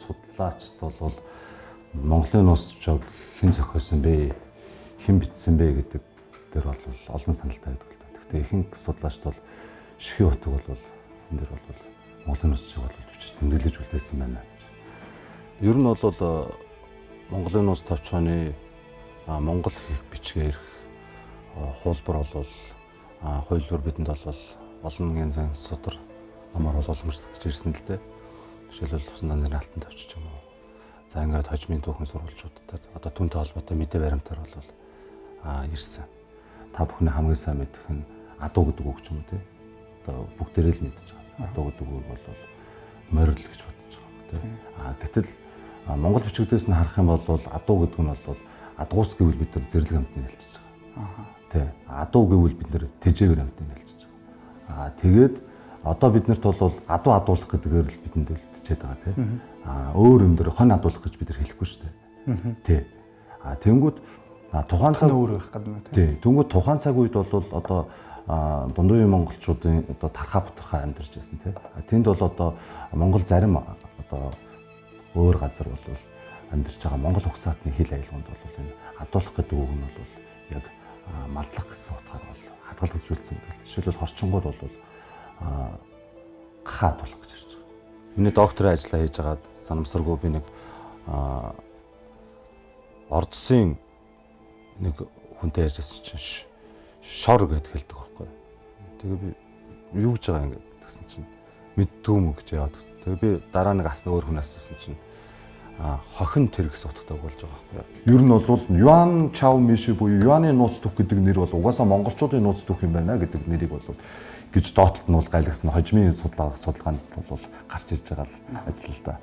судлаачд бол Монголын нууцчог хэн зохиосон бэ, хэн бичсэн бэ гэдэг дээр бол олон саналтай байдаг л да. Гэхдээ ихэнх судлаачд бол Шихийн утга бол энэ дээр бол Монголын нууцчог бол бичиж тэмдэглэж үлдээсэн байна. Ер нь бол Монголын нууц товчооны Монгол хэл бичгээ ирэх хуулбар бол хуулиур бидэнд бол олон янзын судар намаар бол уламжлагдж ирсэн л дээ. Жишээлбэл Усан данзын алтан товч ч юм уу. За ингээд хожмын түүхэн сурвалжуудад одоо түүнтэй холбоотой мэдээ баримтаар бол ирсэн. Та бүхний хамгийн сайн мэдэх нь адуу гэдэг үг ч юм уу тий. Одоо бүгдээрээ л мэдж байгаа. Адуу гэдэг үг бол морил гэж бодож байгаа тий. Гэтэл Монгол бичигдээс нь харах юм бол адуу гэдэг нь бол адгуус гэвэл бид нар зэрлэг амтныг хэлчихэж байгаа. Тий. Адуу гэвэл бид нар тэжээгээр амтныг хэлчихэж байгаа. Тэгээд одоо биднэрт бол адуу адуулах гэдгээр л бидэнд үлдчихэд байгаа тий. Өөр юм дээр хон адуулах гэж бид нар хэлэхгүй шүү дээ. Тий. Тэнгүүд тухайн цаг өөр байх гэдэг нь тий. Тэнгүүд тухайн цаг үед бол одоо дундын үеийн монголчуудын одоо тархаа бутархаа амьдарч байсан тий. Тэнд бол одоо Монгол зарим одоо өөр газар бол амьдарч байгаа Монгол угсаатны хил аюулгууд бол энэ адуулах гэдэг үг нь бол яг маллах гэсэн утгаар бол хадгалж үлдсэн гэдэг. Жишээлбэл хорчонгууд бол гахаа адуулах гэж ярьж байгаа. Миний докторийн ажлаа хийж агаад санамсаргүй би нэг ордсын нэг хүнтэй ярьжсэн чинь шор гэд хэлдэг байхгүй. Тэгээ би юу гэж байгаа ингээд гэсэн чинь мэддгүй юм гэж яагаад. Тэгээ би дараа нэг асна өөр хүн асуусан чинь хохин тэр гэсэн утгатай болж байгаа байхгүй. Ер нь бол Юан Чао Миши буюу Юаны нууц түүх гэдэг нэр бол угаасаа монголчуудын нууц түүх юм байна гэдэг нэрийг бол гэж доотлолт нь бол гайлгсан хожмын судалгаанд бол гарч ирж байгаа ажил л да.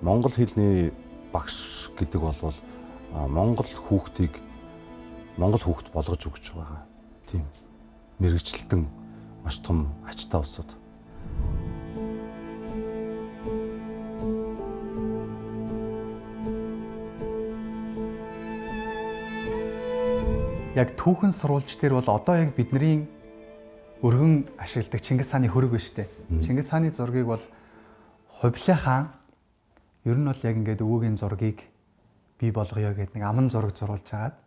Монгол хэлний багш гэдэг бол монгол хүүхдийг монгол хүүхд болгож өгч байгаа. Тийм мэрэгчлэлтэн маш том ачтай усуд. яг түүхэн сурвалж дээр бол одоо яг бидний өргөн ашигладаг Чингис хааны хөрөг ба штэ. Чингис хааны зургийг бол Хувлай хаан ер нь бол яг ингээд өвөгийн зургийг бий болгоё гэдэг нэг аман зураг зурулж хагаад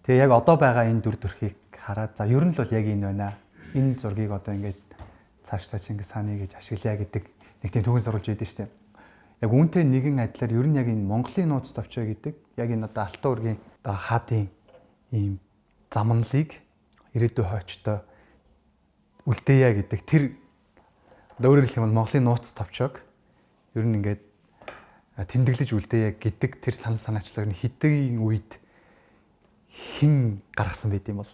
тэгээ яг одоо байгаа энэ дүр төрхийг хараад за ер нь л бол яг энэ байна. Энэ зургийг одоо ингээд цаашдаа Чингис хааны гэж ашиглая гэдэг нэг тийм түүхэн сурвалж өгдөө штэ. Яг үүнтэй нэгэн адилаар ер нь яг энэ Монголын нууц товчоо гэдэг яг энэ одоо Алтан ургийн одоо хаадын ийм замналыг ирээдүйн хойчтой үлдээе гэдэг тэр өөрөөр хэлэх юм бол Монголын нууц товчоог ер нь ингээд тэмдэглэж үлдээе гэдэг тэр санал санаачлалыг хэдийн үед хэн гаргасан байд юм бол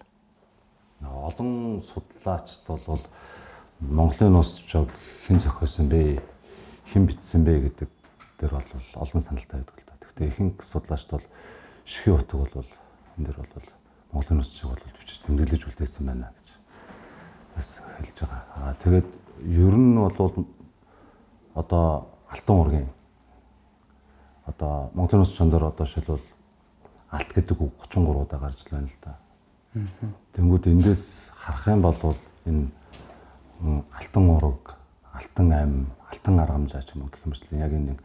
олон судлаачд бол Монголын нууц товчоог хэн зохиосон бэ, хэн бичсэн бэ гэдэг дээр бол олон саналтай байдаг л да. Гэхдээ ихэнх судлаачд бол Шихийн утга бол энэ дээр бол Монголын нууц товчоог бол бичиж тэмдэглэж үлдээсэн байна гэж бас хэлж байгаа. Тэгээд ер нь бол одоо Алтан ургийн одоо Монголын нууц товчондор одоо шилбэл алт гэдэг үг 33 удаа гарч л байна л да. Тэнгүүд эндээс харах юм бол энэ алтан ураг, алтан ам, алтан аргамжаа ч юм уу гэх мэт яг энэ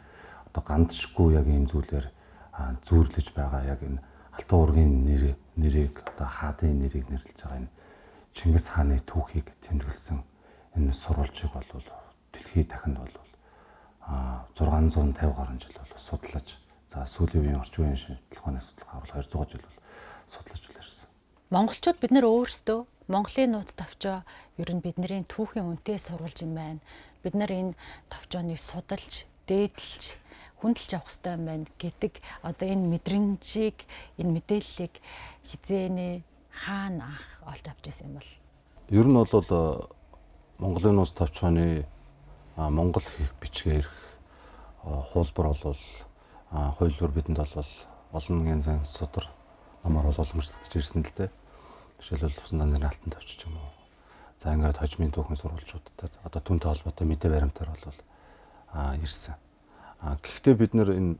одоо гандшгүй яг ийм зүйлээр зүүрлэж байгаа яг энэ Алтан ургийн нэрийг одоо хаадын нэрийг нэрлэж байгаа энэ Чингис хааны түүхийг тэмдэглэсэн энэ сурвалжийг бол дэлхийд дахинд бол 650 гаруй жил бол судлаж за сүүлийн үеийн орчин үеийн шинжлэх ухааны судалгаа 200 жил бол судлаж үлээрсэн. Монголчууд бид нэр өөрсдөө Монголын нууц товчоо ер нь бидний түүхийн үнэтэй сурвалж юм байна. Бид нар энэ товчооныг судалж, дээдлж, хүндэлж авах хэрэгтэй юм байна гэдэг одоо энэ мэдрэмжийг, энэ мэдээллийг хизээнэ хаана анх олж авч ирсэн юм бол? Ер нь бол Монголын нууц товчооны Монгол хэл бичгээ ирэх хуулбар бол хуулиур бидэнд бол олон янзын судар намаар бол уламжлагдж ирсэн л дээ. Жишээлбэл Усан данзын алтан товч ч юм уу. За ингээд хожмын түүхэн сурвалжуудад одоо түүнтэй холбоотой мэдээ баримтаар бол ирсэн. Гэхдээ бид нэр энэ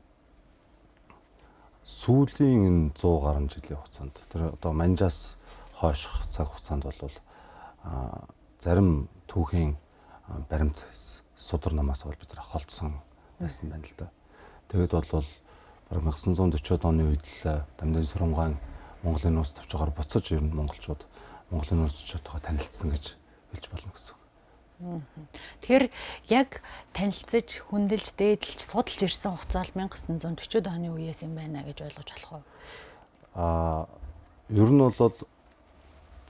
сүүлийн 100 гаруй жилийн хугацаанд тэр одоо манжаас хойших цаг хугацаанд бол зарим түүхийн баримт судар намаас бол бид нар холдсон байсан байна л да. Тэгээд бол бараг 1940-од оны үед л Дамжин Сүрэнгаан Монголын нууц тавчаагаар буцаж ер нь монголчууд Монголын нууцчуудтайгаа танилцсан гэж хэлж болно гэсэн. Тэгэхээр яг танилцж, хүндэлж, дээдлж, судалж ирсэн хугацаа л 1940-од оны үеэс юм байна гэж ойлгож болох уу? Ер нь бол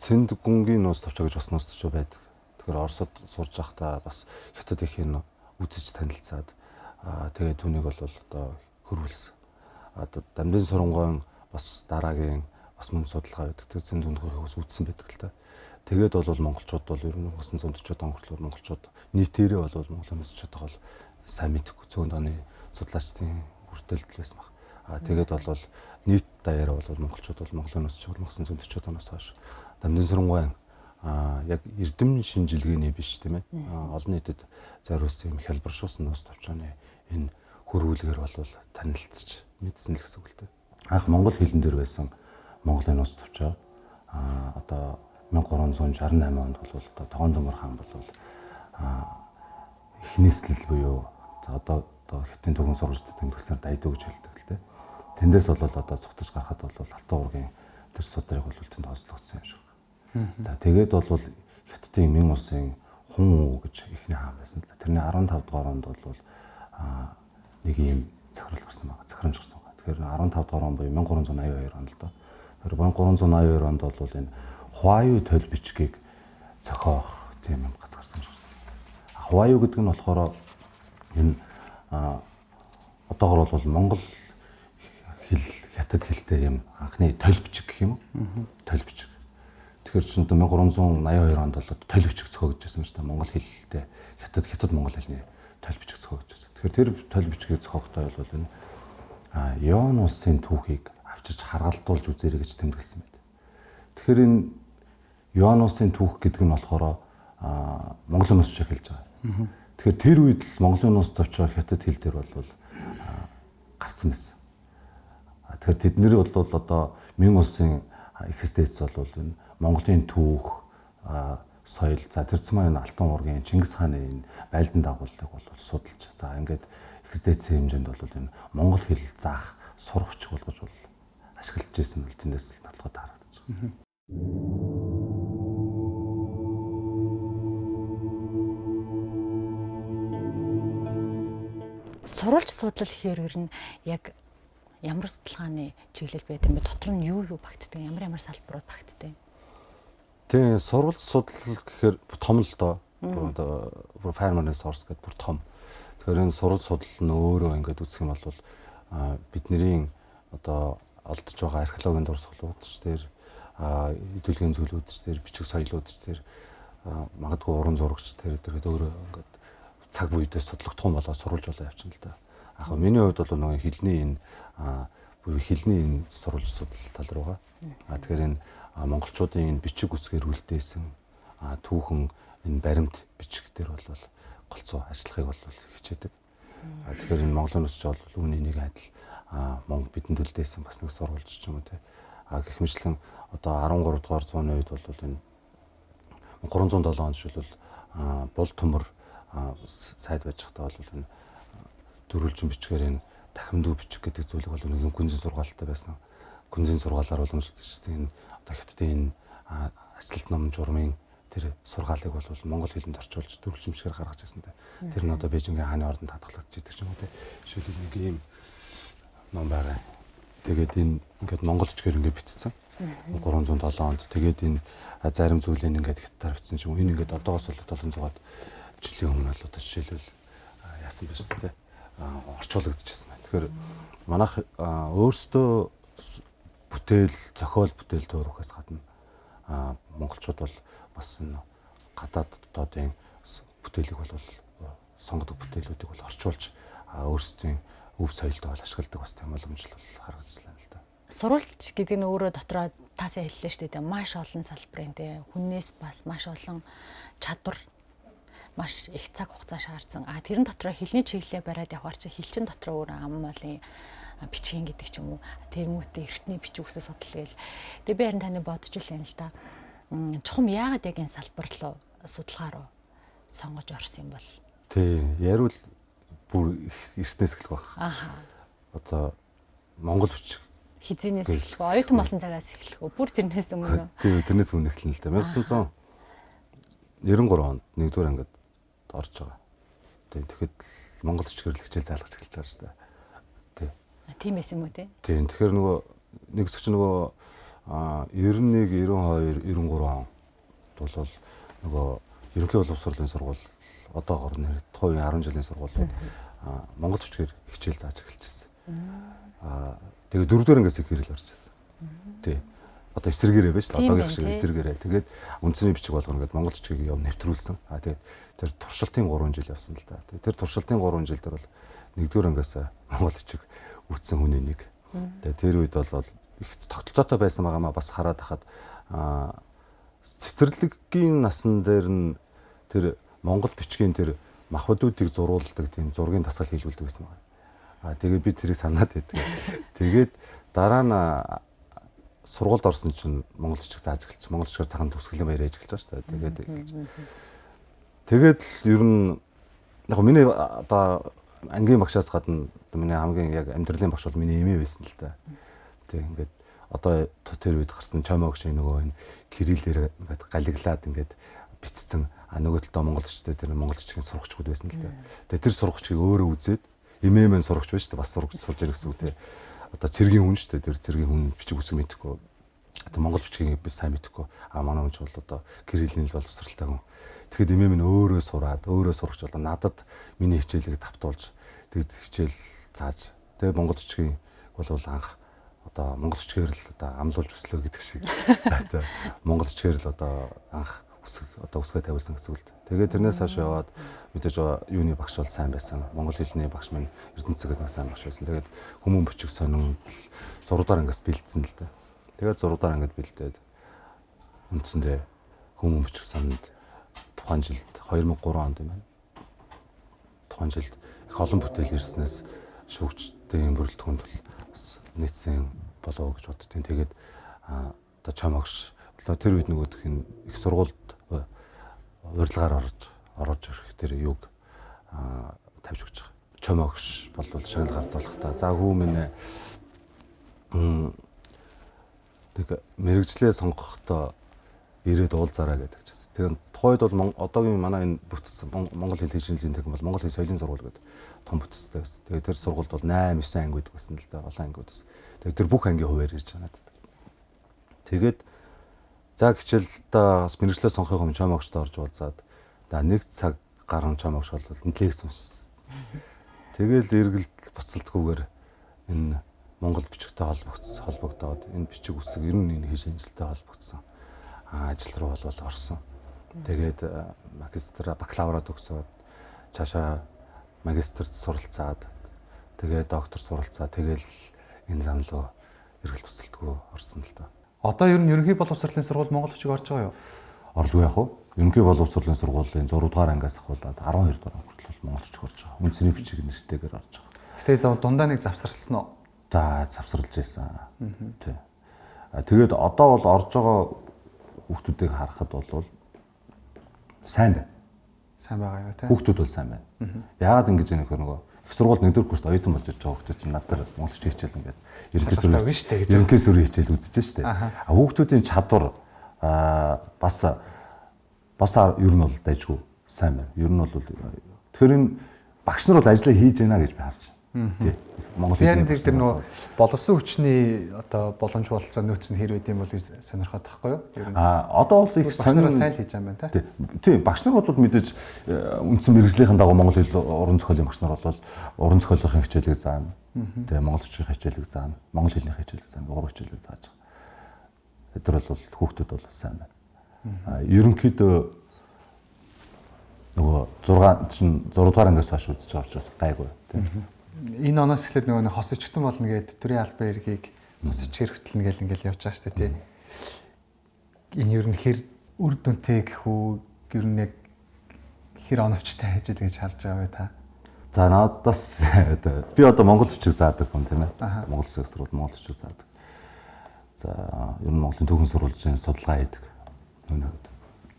Цэнд гүнгийн нууц тавчаа гэж бас нууц тавчаа байдаг. Тэгэхээр Оросод сурж байхдаа бас хятад ихийн үзэж танилцаад тэгээд түүнийг бол одоо хөрвүүлсэн. Одоо Дамжин Сүрэнгаан бас дараагийн бас мөн судалгаа байдаг. Тэр Цэнд гүнгийнхээ ус үзсэн байдаг л та. Тэгээд бол монголчууд бол ер нь 1940-од он хүртэл монголчууд нийтээрээ бол Монголын нууцчуудтайгаа сайн мэдхгүй зөнд оны судлаачдын бүртгэлд байсан баг. Тэгээд бол нийт даяараа бол монголчууд бол Монголын нууцчууд 1940-од оноос хойш Дамжин Сүрэнгаан яг эрдэм шинжилгээний биш тийм ээ. Олон нийтэд зориулсан юм хялбаршуулсан нууц тавчааны энэ хөрвүүлгээр бол танилцж мэдсэн л гэсэн үг л дээ. Анх монгол хэлэн дээр байсан Монголын нууц тавчаа одоо 1368 онд бол Тогоон Төмөр хаан бол их нийслэл буюу одоо хятадын төгөн сургалтад тэмдэглэснээр дайдуу гэж хэлдэг л дээ. Тэндээс бол одоо цугтаж гарахад бол Алтан уургийн тэр судрыг бол тэнд онцлогдсон юм шиг. Тэгээд бол хятадын Мин улсын Хун уу гэж ихний хаан байсан л да. Тэрний 15 дугаар онд бол нэг юм захирал гарсан байгаа. Захирамж гарсан байгаа. Тэгэхээр 15 дугаар он буюу 1382 онд л да. Тэр 1382 онд бол энэ Хуваю төл бичгийг зохиох тийм юм газарсан юм шиг. Хуваю гэдэг нь болохоор энэ одоогор бол монгол хэл хятад хэлтэй юм анхны төл бичиг гэх юм уу? Төл бичиг. Тэгэхээр чинь 1382 онд бол төл бичиг зохиогдож байсан шүү дээ. Монгол хэлтэй хятад монгол хэлний төл бичиг зохиогдож байсан. Тэгэхээр тэр төл бичгийг зохиохтой бол энэ Ён улсын түүхийг авчирч харгалдуулж үзээрэй гэж тэмдэглэсэн байдаг. Тэгэхээр энэ Ён улсын түүх гэдэг нь болохоор Монголын нууцч хэлж байгаа. Тэгэхээр тэр үед л Монголын нууц тавчаа хятад хэл дээр бол гарцсан байсан. Тэгэхээр тэднэр бол одоо Мин улсын экстэйц бол энэ Монголын түүх, соёл, за тэрцмаа энэ Алтан уургийн Чингис хааны энэ байлдан дагуулыг бол судалж. За ингээд экстэйцийн хэмжээнд бол энэ монгол хэл заах сургавч болгож бол ашиглаж ирсэн бол тэндээс л нотлоход харагдаж байна. Сурвалж судлал гэхээр ер нь яг ямар судалгааны чиглэл байдаг юм бэ? Дотор нь юу багтдаг? Ямар салбарууд багтдаг? Тийм, сурвалж судлал гэхээр том л доо. Одоо farmer source гэдэг бүр том. Тэгэхээр энэ сурвалж судлал нь өөрөө ингээд үзэх юм бол бидний одоо олдож байгаа археологийн дурсгалуудч дээр хэдүүлгийн зүйлүүдч дээр бичиг соёлуудч дээр магадгүй уран зурагч дээр өөрөө ингээд цаг үедээ судлагдах юм болоо сурвалж болоо явчихна л да. Яг миний хувьд бол нөгөө хэлний энэ буюу хэлний энэ сурвалж судлал тал руугаа. Тэгэхээр энэ монголчуудын энэ бичиг үсгээр үлдээсэн түүхэн энэ баримт бичиг дээр бол голцоо ажиллахыг бол хичээдэг. Тэгэхээр энэ Монголын нууцч бол үүний нэг адил Монгол бидэнд үлдээсэн бас нэг сурвалж ч юм уу те. Гэх мэтлэн одоо 13 дугаар зууны үед бол энэ 307 онд шилбэл Бул төмөр сайд байж байгаа бол энэ дөрвөлжин бичгээр энэ дахимдуу бичих гэдэг зүйлийг бол нэг гүнзгий сургаалтай байсан. Гүнзгий сургаалаар уламжлагдчихсан энэ одоо хятадын ачлалт ном журмын тэр сургаалыг бол монгол хэлэнд орчуулж дөрвөлжин бичгээр гаргаж ирсэн те. Тэр нь одоо Бээжингийн хааны ордонд хадгалагдаж идэг ч юм уу те. Жишээлбэл нэг ийм ном байгаа. Тэгээд энэ ингээд монгол бичгээр ингээд бичсэн. 307 онд тэгээд энэ зарим зүйлийг ингээд хятадаар бичсэн ч юм уу. Энэ ингээд одоогоос бол 700-аад жилийн өмнө л одоо жишээлбэл яасан бэ шүү дээ. Орчуулагдчихсан байна. Тэгэхээр манайх өөрсдөө бүтээл, зохиол бүтээл төөрөхөөс гадна монголчууд бол бас энэ гадаад дотоодын бүтээлийг бол сонгодог бүтээлүүдийг бол орчуулж өөрсдийн өв соёлд бол ашигладаг бас тийм боломжтой харагдаж байна л да. Сурвалж гэдэг нь өөрөө дотроо таасаа хэллээ шүү дээ. Маш олон салбарын те хүннээс бас маш олон чадвар маш их цаг хугацаа шаардсан. Тэрэн дотроо хэлний чиглэлээ бариад явахаар чи хэлчин дотроо өөр ам малын бичгийн гэдэг ч юм уу. Тэгмүүтээ эртний бичиг үсээ судлал гээл. Тэгээ би харин таны бодож л юм л да. Чухам яагаад яг энэ салбар руу судалгаа руу сонгож орсон юм бол? Тий, ярил бүр эртнээс эхлэх байх. Ааха. Одоо монгол бичиг Хизэнээс эхлэх үү? Оюутан болсон цагаас эхлэх үү? Бүр тэрнээс өмнө. тийм тэрнээс өмнө эхэлнэ л дээ. 1993 онд 1-р ангид орж байгаа. Тийм тэгэхэд монгол бичгээр хичээл заалгаж эхэлж байгаа шүү дээ. Тийм. Тийм байсан юм уу те? Тийм тэгэхээр нөгөө нэгсгч нөгөө 91, 92, 93 он бол нөгөө ерөнхий боловсролын сургууль одоогоор нэр тухайн 10 жилийн сургуулиуд монгол бичгээр хичээл зааж эхэлчихсэн. Тэгээ 4-р ангиас хэрэл орж ирсэн. Тий. Одоо эсрэгээрээ байж л одоогийн шиг эсрэгээрээ. Тэгээд үндсний бичиг болгоно гэдээ монгол бичгийг яв нэвтрүүлсэн. Тэгээд тэр туршилтын 3 жил явсан л да. Тэр туршилтын 3 жил дээр бол 1-р ангиас монгол бичиг үтсэн хүний нэг. Тэгээд тэр үед бол их тогтолцоотой байсан байгаамаа бас хараад хахад цэцэрлэгийн насан дээр нь тэр монгол бичгийн тэр махбодуудыг зурулдаг тийм зургийн дасгал хийлгүүлдэг байсан байна. Тэгээд би тэрийг санаад байдаг. Тэгээд дараа нь сургуульд орсон чинь монгол бичиг зааж эхэлчих. Монгол бичгээр цагаан төгсгөлийн баяр ээж эхэлж байгаа шүү дээ. Тэгээд ер нь яг миний одоо ангийн багшаас гадна миний хамгийн яг амьдралын багш бол миний эмээ байсан л да. Тэг ингээд одоо тэр үед гарсан чамаа өгш нөгөө энэ кириллээр ингээд галиглаад ингээд бичсэн нөгөө талдаа монгол бичтэй тэр монгол бичгийн сурагчгууд байсан л да. Тэгээ тэр сурагчийг өөрөө үзээд эмээмэн сурагч байж та бас сурагч сурж ирсэн үү те. Одоо цэргийн хүн шүү дээ. Тэр цэргийн хүн бичиг үсэг мэдэхгүй. Одоо монгол бичгийг би сайн мэдэхгүй. Манай хүн ч бол одоо кириллийн л боловсралтай хүн. Тэгэхэд эмээмэн өөрөө сураад өөрөө сурагч болоо надад миний хичээлийг давтуулж тэгэд хичээл зааж. Тэгээ монгол бичгийн бол анх одоо монгол бичгээр л одоо амлуулж өслөө гэдэг шиг. Одоо монгол бичгээр л одоо анх үсгээ тавьсан гэсэн үг л. Тэгээд тэрнээс хойш яваад мэдээж юуны багш бол сайн байсан. Монгол хэлний багш минь Эрдэнэцэг гэдэг сайн багш байсан. Тэгээд хүмүүн бичиг сонин 6-р ангиас бэлдсэн л дээ. Тэгээд 6-р ангид бэлдээд үндсэндээ хүмүүн бичиг сонинд тухайн жилд 2003 онд юм байна. Тухайн жилд их олон бүтээл ирснээс шүүгчдийн бүрэлдэхүүнд бас нийцсэн болоо гэж боддtiin. Тэгээд одоо чамагш тэр үед нөгөөх нь их сургуульд урилгаар орж ирэх тэр юг тавьж өгч байгаа. Чомогш бол шагнал гардуулах та. За хүмүүн тэг мэрэгжлээ сонгохдоо ирээд уулзаараа гэдэг чинь. Тэгэхээр тухайд бол одоогийн манай энэ бүтцсэн Монгол хэл хичээлийн техник бол Монгол хэл соёлын сургууль гэдэг том бүтцтэй байсан. Тэгээд тэр сургуульд бол 8 9 анги байдаг байсан л да. Олон ангиуд байсан. Тэгээд тэр бүх ангийн хуваар ирж байгаа надад. Тэгээд за хичээлдээ бас мэрэгчлээ сонгохын өмнө чамаагчтай орж уулзаад за 1 цаг гарan чамаагч бол нэлээд сүнс. Тэгэл эргэлт буцалтгүйгээр энэ Монгол бичигтэй холбогдоод энэ бичиг үсэг ер нь энэ хичээлтэй холбогдсон ажил руу бол орсон. Тэгээд магистр бакалавра төгсөөд цаашаа магистрт суралцаад тэгээд доктор суралцаа тэгэл энэ зам руу эргэлт буцалтгүй орсон л доо. Одоо ер нь ерөнхий боловсролын сургууль монгол бичиг орж байгаа юу? Орлоо яах вэ? Ерөнхий боловсролын сургуулийн 6-р ангиас ахуулаад 12-р анги хүртэл монгол бичиг орж байгаа. Үндэсний бичиг нэртэйгээр орж байгаа. Гэтэ дундаа нэг завсарлсан уу? За завсарлаж байсан. Тий. Тэгээд одоо бол орж байгаа хүүхдүүдийг харахад бол сайн байна. Сайн байгаа юу те? Хүүхдүүд бол сайн байна. Яагаад ингэж юм нөхөр нөгөө их сургууль 1-р курст оюутан болж ирж байгаа хүүхдүүд чинь надад монгол бичиг хичээл ингээд ерөнхий сүрийн хичээл үзэж штэ. Хүүхдүүдийн чадвар бас ер нь бол дайггүй сайн байна. Ер нь бол тэгэхээр энэ багш нар бол ажлаа хийж байна гэж би харж байна. Тий. Монгол хэлний тэр нөгөө боловсон хүчний одоо боломж болцоо нөөц нь хэр байд юм бол сонирхоод тахгүй юу? Одоо бол их сонирхол сайн л хийж байгаа юм байна те. Тий. Багш нар бол мэдээж үндсэн мэргэжлийн дагуу монгол хэл уран зохиолын багш нар бол уран зохиолын хичээлийг заана. Тэгээ монгол бичгийн хичээлийг заана. Монгол хэлний хичээлийг заана. Гурван хичээлийг зааж байгаа. Тэр бол хүүхдүүд бол сайн байна. Ерөнхийдөө нөгөө 6-р ангиас хойш үзэж байгаа учраас гайгүй. Энэ оноос эхлээд нөгөө хос ичгтэн болно гэдэг төрийн албан эргийг хос ичгээр хөтлөнө гэл ингээл явж байгаа шүү дээ тий. Энэ ер нь хэр үр дүнтэй гэх үү? Ер нь яг хэр оновчтой хайж л гэж харж байгаа бай та. За надаас би одоо монгол бичиг заадаг хүн тийм ээ. Монгол улсын сургууль монгол бичиг заадаг. За ер нь Монголын түүхэн сурвалжийн судалгаа хийдэг.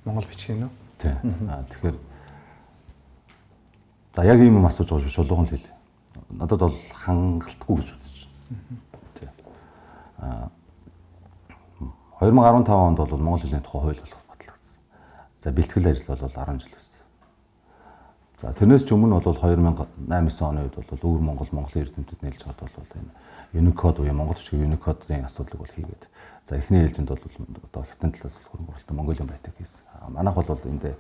Монгол бичгийн үү? Тийм. Тэгэхээр За яг ийм юм асууж байгаа биш улуухан л хэлээ. Надад бол хангалтгүй гэж үзэж байна. 2015 онд бол Монгол хэлний тухай хууль болох батлагдсан. За бэлтгэл ажил бол 10 жил байсан. За тэрнээс ч өмнө бол 2008-9 оны үед бол өвөр Монголын эрдэмтэд нээлж хад бол энэ Unicode буюу Монгол бичгийн Unicode-ийн асуудлыг бол хийгээд за эхний ээлжинд бол одоо хятадын талаас бол хөрөнгө оруулалт Mongolian Byte хийсэн. Манайх бол эндээ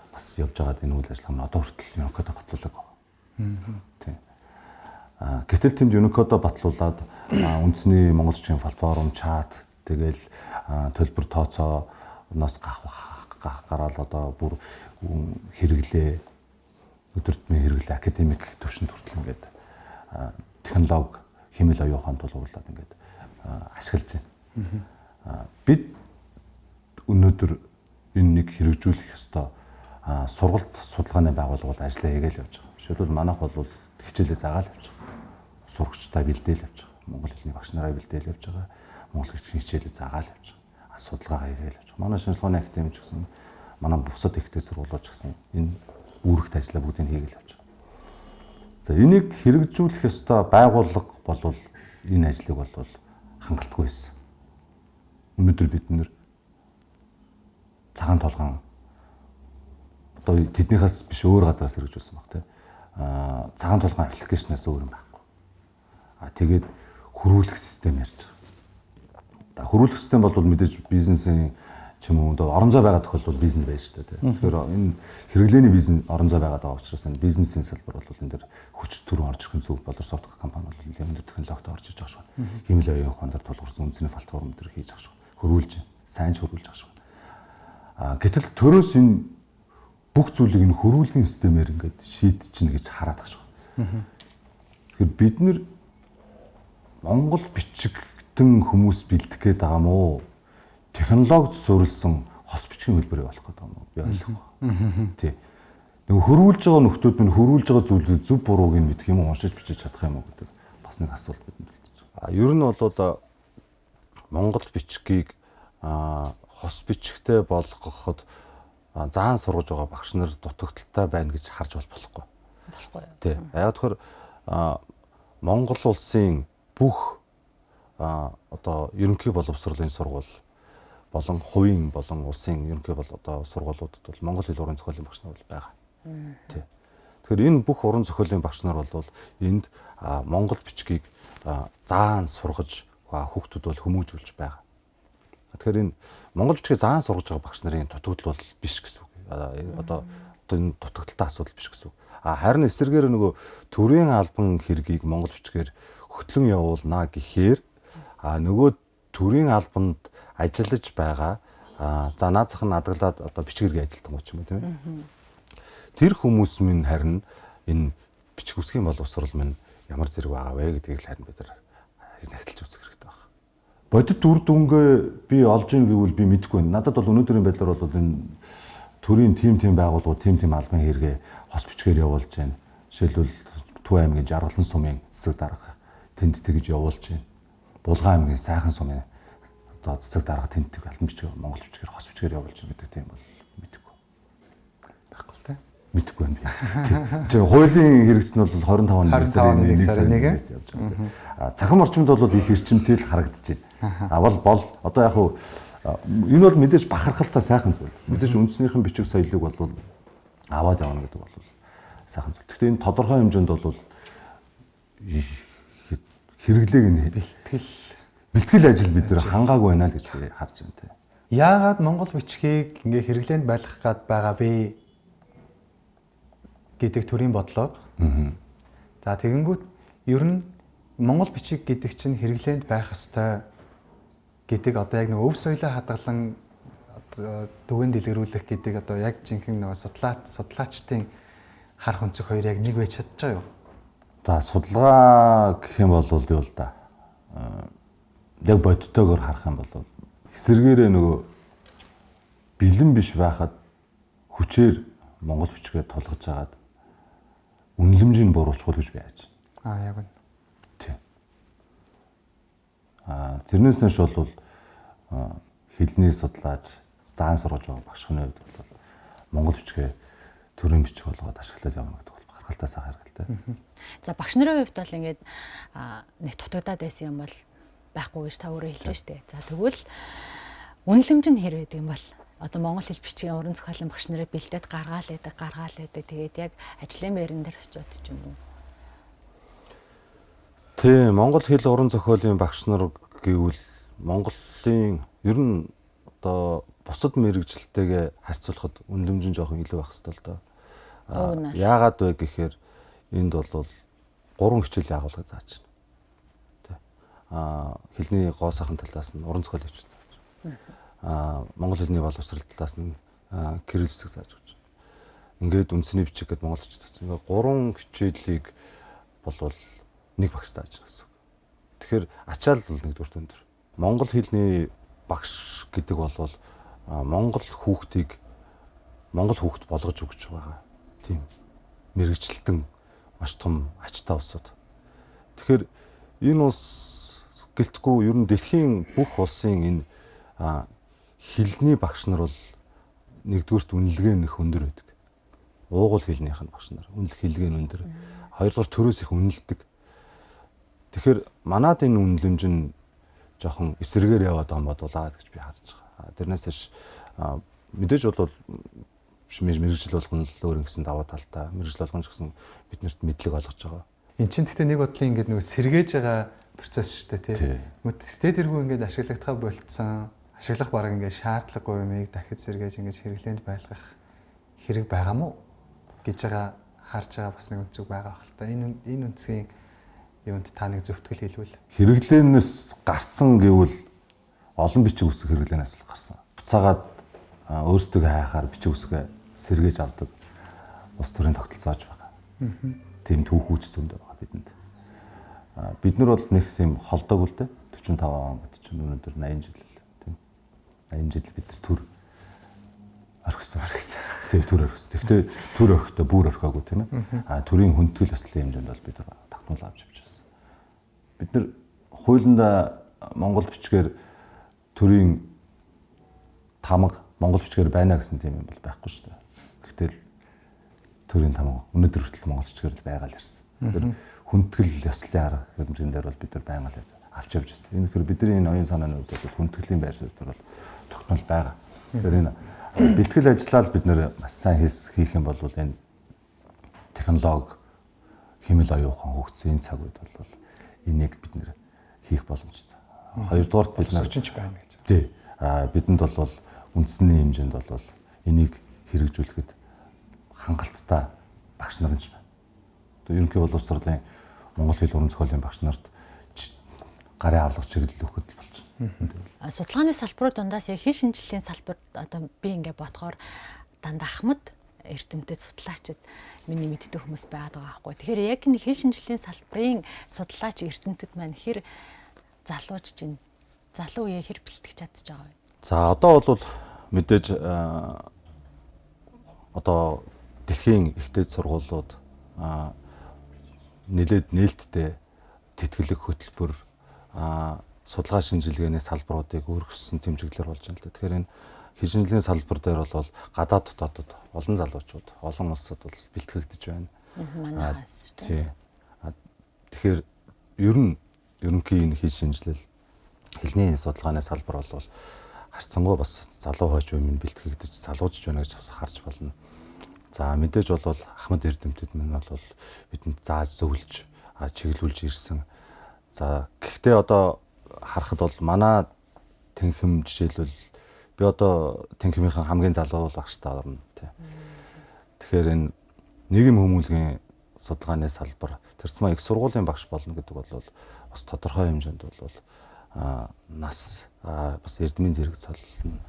бас явж байгаа энэ үйл ажиллагаа нь одоо хүртэл Unicode батлуулаг байна. Тийм. Гэтэл тэнд Unicode батлуулаад үндэсний Монгол бичгийн платформ, чат, тэгэл төлбөр тооцооноос гараад одоо бүр хэрэглээ өдөртмийн хэрэглээ академик төвшөнд хүртэл ингээд технологи хэмэл оюун ухаанд тулгуурлаад ингээд ашиглаж байна. Бид өнөөдөр энэ нэг хэрэгжүүлэх ёстой сургалт судалгааны байгууллага бол ажиллаа хийгээл явж байгаа. Жишээлбэл манайх бол хичээлээ заагаал явж байгаа. Сурагчдаа бэлдээл явж байгаа. Монгол хэлний багш нараа бэлдээл явж байгаа. Монгол хэлний хичээлээ заагаал явж байгаа. Судалгаа хийгээл явж байгаа. Манай шинжилгээний академи ч гэсэн манай бусад ихтэй сургуулиуд ч гэсэн энэ үүрэгт ажлаа бүгдийг хийгээл явж байгаа. За энийг хэрэгжүүлэх ёстой байгууллага бол энэ ажлыг бол хангалтгүй байсан. Өнөөдөр бид нэр цагаан толгоон одоо тэднийхээс биш өөр газраас хэрэгжүүлсэн баг тий. Цагаан толгоон аппликейшнээс өөр юм байхгүй. Тэгээд хөрвүүлэх систем ярьж байгаа. Хөрвүүлэх систем бол мэдээж бизнесийн ч юм уу орон зай байгаа тохиолдолд бизнес байж шүү дээ. Тэгэхээр энэ хэрэглээний бизнес орон зай байгаа учраас энэ бизнесийн салбар бол энэ дэр хүч төрөн орж ирэх зөв боловсрол компани бол өндөр технологид орж ирж байгаа шүү. Хэмэл оюун ухаанаар тулгуурсан үндэсний платформ дээр хийж байгаа шүү. Хөрвүүлж байна. Сайн ч хөрвүүлж байгаа шүү. Гэтэл төрөөс энэ бүх зүйлийг энэ хөрвүүлгийн системээр ингээд шийдчихнэ гэж хараад байгаа шүү. Тэгэхээр бид нэр Монгол бичигдэн хүмүүс бэлдэх гээд байгаа мó технологид суурилсан хос бичгийн хэлбэрийг олох гэдэг юм уу? Би ойлгохгүй. Тий. Нэг хөрвүүлж байгаа нөхдүүд минь хөрвүүлж байгаа зүйлийг зөв бурууг нь мэдэх юм уу? Уншиж бичиж чадах юм уу гэдэг бас нэг асуулт бидэнд үлдэж байгаа. Ер нь бол Монгол бичгийг хос бичгтэй болгоход заан сургаж байгаа багш нар дутагдaltaй байна гэж харж болохгүй. Болохгүй. Тий. Яг тэгэхээр Монгол улсын бүх одоо ерөнхий боловсролын сургууль болон хувийн болон улсын ерөнхий бол одоо сургуулиудад бол монгол хэл уран зохиолын багш нар бол байгаа. Тий. Тэгэхээр энэ бүх уран зохиолын багш нар бол энд монгол бичгийг заан сургаж хүүхдүүд бол хүмүүжүүлж байгаа. Тэгэхээр энэ монгол бичгийг заан сургаж байгаа багш нарын дутагдал бол биш гэсэн үг. Одоо энэ дутагдaltaй асуудал биш гэсэн үг. Харин эсэргээр нөгөө төрийн албан хэргийг монгол бичгээр хөтлөн явуулнаа гэхээр нөгөө төрийн албанд ажиллаж байгаа за наазах нь адгалаад одоо бичгэргийн ажилтан гоч юм тийм ээ. Тэр хүмүүс минь харин энэ бичих үсгийн боловсрол минь ямар зэрэг байгаа вэ гэдгийг харин бид нар нягтлж үзэх хэрэгтэй байна. Бодит үр дүнгээ би олж ийн гэвэл би мэдэхгүй байна. Надад бол өнөөдрийн байдлаар бол энэ төрийн тим байгууллагууд тим албан хэрэгээ хос бичгээр явуулж байна. Жишээлбэл Төв аймгийн Жаргалан сумын засаг дарга тэнд тэгж явуулж байна. Булган аймгийн Сайхан сумын одоо засаг дарга тэнтэг албан бичгээр монгол бичгээр хос бичгээр явуулж байгаа гэдэг тийм бол мэдэхгүй. Баггүй л те. Мэдэхгүй байна би. Чи хуулийн хэрэгч нь бол 25-ны 1 сарын 1-ээс явж байгаа. Цахим орчимд бол их эрчимтэй л харагдаж байна. Бол одоо яг хуу энэ бол мэдээж бахархалтай сайхан зүйл. Мэдээж үндснийхэн бичиг соёлыг бол аваад явна гэдэг бол сайхан зүйл. Гэхдээ энэ тодорхой хэмжээнд бол хэрэглээг нь бэлтгэл ажил бид нэр хангаагүй байна л гэж би харж байна те. Яагаад монгол бичгийг ингээ хэрэглээнд байлгах гад байгаа бэ гэдэг төрийн бодлого. За тэгэнгүүт ер нь монгол бичиг гэдэг чинь хэрэглээнд байх ёстой гэдэг одоо яг нэг өв соёлоо хадгалан дүгэн дэлгэрүүлэх гэдэг одоо яг жинхэнэ нэг судлаачдын харах өнцөг хоёр яг нэг байж чадчихаа юу? За судалгаа гэх юм бол юу л да. Яг бодтойгоор харах юм бол эсэргээрээ нөгөө бэлэн биш байхад хүчээр монгол бичгээ тулгаж агаад үнэлэмжийг бууруулчихвал гэж би яаж. Яг нь. Тий. Тэрнээс нэш бол хэлний судлаач заан сургаж байгаа багш хүний хувьд бол монгол бичгээ төрийн бичиг болгоод ашиглаад явна гэдэг бол сонирхолтой сайхан хэрэгтэй. За багш нарын хувьд бол ингээд нэг дутагдаад байсан юм бол байхгүй гэж та өөрөө хэлж штэ. За тэгвэл үнэлэмж нь хэр байдаг юм бол одоо монгол хэл бичгийн уран зохиолын багш нарыг бэлдээд гаргаал байдаг. Тэгээд яг ажлын байран дээр очиод ч юм уу. Тийм, монгол хэл уран зохиолын багш нар гэвэл Монголын ер нь одоо бусад мэрэгжилтэйгээ харьцуулахад үнэлэмж нь жоохон илүү байх хэрэгтэй л доо. Яагаад вэ гэхээр энд бол 3 хичээл агуулгыг зааж байна. Тэ. Хэлний гоо сайхан талаас нь уран зохиол хичээл зааж байна. Монгол хэлний боловсрол талаас нь кирилл хэсэг зааж өгч байна. Ингээд үндсний бичиг гэдэг монгол хичээл зааж байна. 3 хичээлийг болвол нэг багш зааж байгаа гэсэн. Тэгэхээр ачаал бол нэгдүгээр өндөр. Монгол хэлний багш гэдэг бол монгол хүүхдийг монгол хүүхд болгож өгч байгаа. Тийм. Мэргэжилтэн маш том ачтай улсууд. Тэгэхээр энэ улс гэлтгүй ер нь дэлхийн бүх улсын энэ хэлний багш нар бол нэгдүгээрт үнэлгээ нэх өндөр байдаг. Уугуул хэлнийх нь багш нар үнэлэх хэлгээ нь өндөр. Хоёрдугаар төрөөс их үнэлдэг. Тэгэхээр манад энэ үнэлэмж нь жоохон эсрэгээр яваад байгаа юм бодулаа гэж би харж байгаа. Тэрнээс ш мэдээж бол мэргэжил болгоно л өөр ингэсэн даваа талтай. Мэргэжил болгоно ч гэсэн биднэрт мэдлэг олгож байгаа. Энд чинь гэхдээ нэг бодлын ингээд нөгөө сэргээж байгаа процесс шүү дээ тий. Тэгтээ тэргүй ингээд ашиглагдах болцсон. Ашиглах бараг ингээд шаардлагагүй юмыг дахид сэргээж ингээд хэрэглээнд байлгах хэрэг байгаа мó гэж байгаа харж байгаа бас нэг үнцэг байгаа хэл та. Энэ үнцгийн юунд та нэг зөвтгөл хэлвэл хэрэглээнээс гарцсан гэвэл олон бичиг үсэг хэрэглээнээс л гарсан. Буцаагаад өөрсдөө хайхаар бичиг үсгээ сэргээж авдаг улс төрийн тогтолцоож байгаа. Тийм түүхүүч зөндөө байгаа бидэнд. Бид нар бол нэг тийм холдоогүй л дээ 45 он гэт чинь өнөөдөр 80 жил тийм 80 жил бид нар төр орхисон. Тийм төр орхисон. Гэхдээ төр орхихдоо бүр орхиагүй тийм ээ. Төрийн хүндэтгэл ёслолын хэмжээнд бол бид нар тогтмол авч явж байна. Бид нар хуулиндаа монгол бичгээр төрийн тамга монгол бичгээр байна гэсэн тийм юм бол байхгүй шүү дээ. Гэтэл төрийн тамга өнөөдөр хүртэл монгол бичгээр л байгаа л ирсэн. Тэр хүндэтгэл ёслолын арга хэмжээнд дээр бол бид нар байнга л авч явж байна. Энэ хэрэг бидний энэ оюун санааны үед бол хүндэтгэлийн байр суурь бол тогтмол байгаа. Тэгэхээр энэ бэлтгэл ажиллаа л бид нар маш сайн хийх юм бол энэ технологи хэмэл оюун ухаан хөгжсөн энэ цаг үед бол энийг бид нэр хийх боломжтой. Хоёрдугаарт бид нар өчнч байна гэж. Тий. Бидэнд бол үндэсний хэмжээнд бол энийг хэрэгжүүлэхэд хангалттай багш нар нь байна. Одоо ерөнхий боловсролын монгол хэл уран зохиолын багш нарт гарын авлага чиглэл өгөхөд болж байна. Судалгааны салбарууд дундаас яг хэл шинжилгээний салбарт одоо би ингээ бодохоор дандаа ахмад эрдэмтэд судлаачид миний мэддэг хүмүүс байгаад байгаа байхгүй. Тэгэхээр яг энэ хэл шинжилгээний салбарын судлаач эрдэмтэд маань хэр залууж чинь залуу үеэ хэр бэлтгэж чадчих байгаа вэ? За одоо бол мэдээж одоо дэлхийн ихтэй сургуулиуд нэлээд нээлттэй тэтгэлэг хөтөлбөр судалгаа шинжилгээний салбаруудыг өргөссөн тэмдэглэлээр болж байна л да. Тэгэхээр энэ хэл шинжилгээний салбар дээр бол гадаад дотоодод олон залуучууд, олон улсад бол бэлтгэгдэж байна. Манайхаас тийм. Тэгэхээр ерөнхий энэ хэл шинжилэл хэлний судалгааны салбар бол харцсангуй бас залуу хойч үе минь бэлтгэгдэж залуужж байна гэж бас харж болно. За мэдээж бол ахмад эрдэмтэд минь бол бидэнд зааж зөвлөж чиглүүлж ирсэн. За гэхдээ одоо харахад бол манай тэнхэм жишээлбэл би одоо тэнхмийнхэн хамгийн залуу багштай орно тий. Тэгэхээр энэ нийгэм хүмүүнлэгийн судалгааны салбар тэрсмаа их сургуулийн багш болно гэдэг бол бас тодорхой хэмжээнд бол нас бас эрдмийн зэрэг цоллон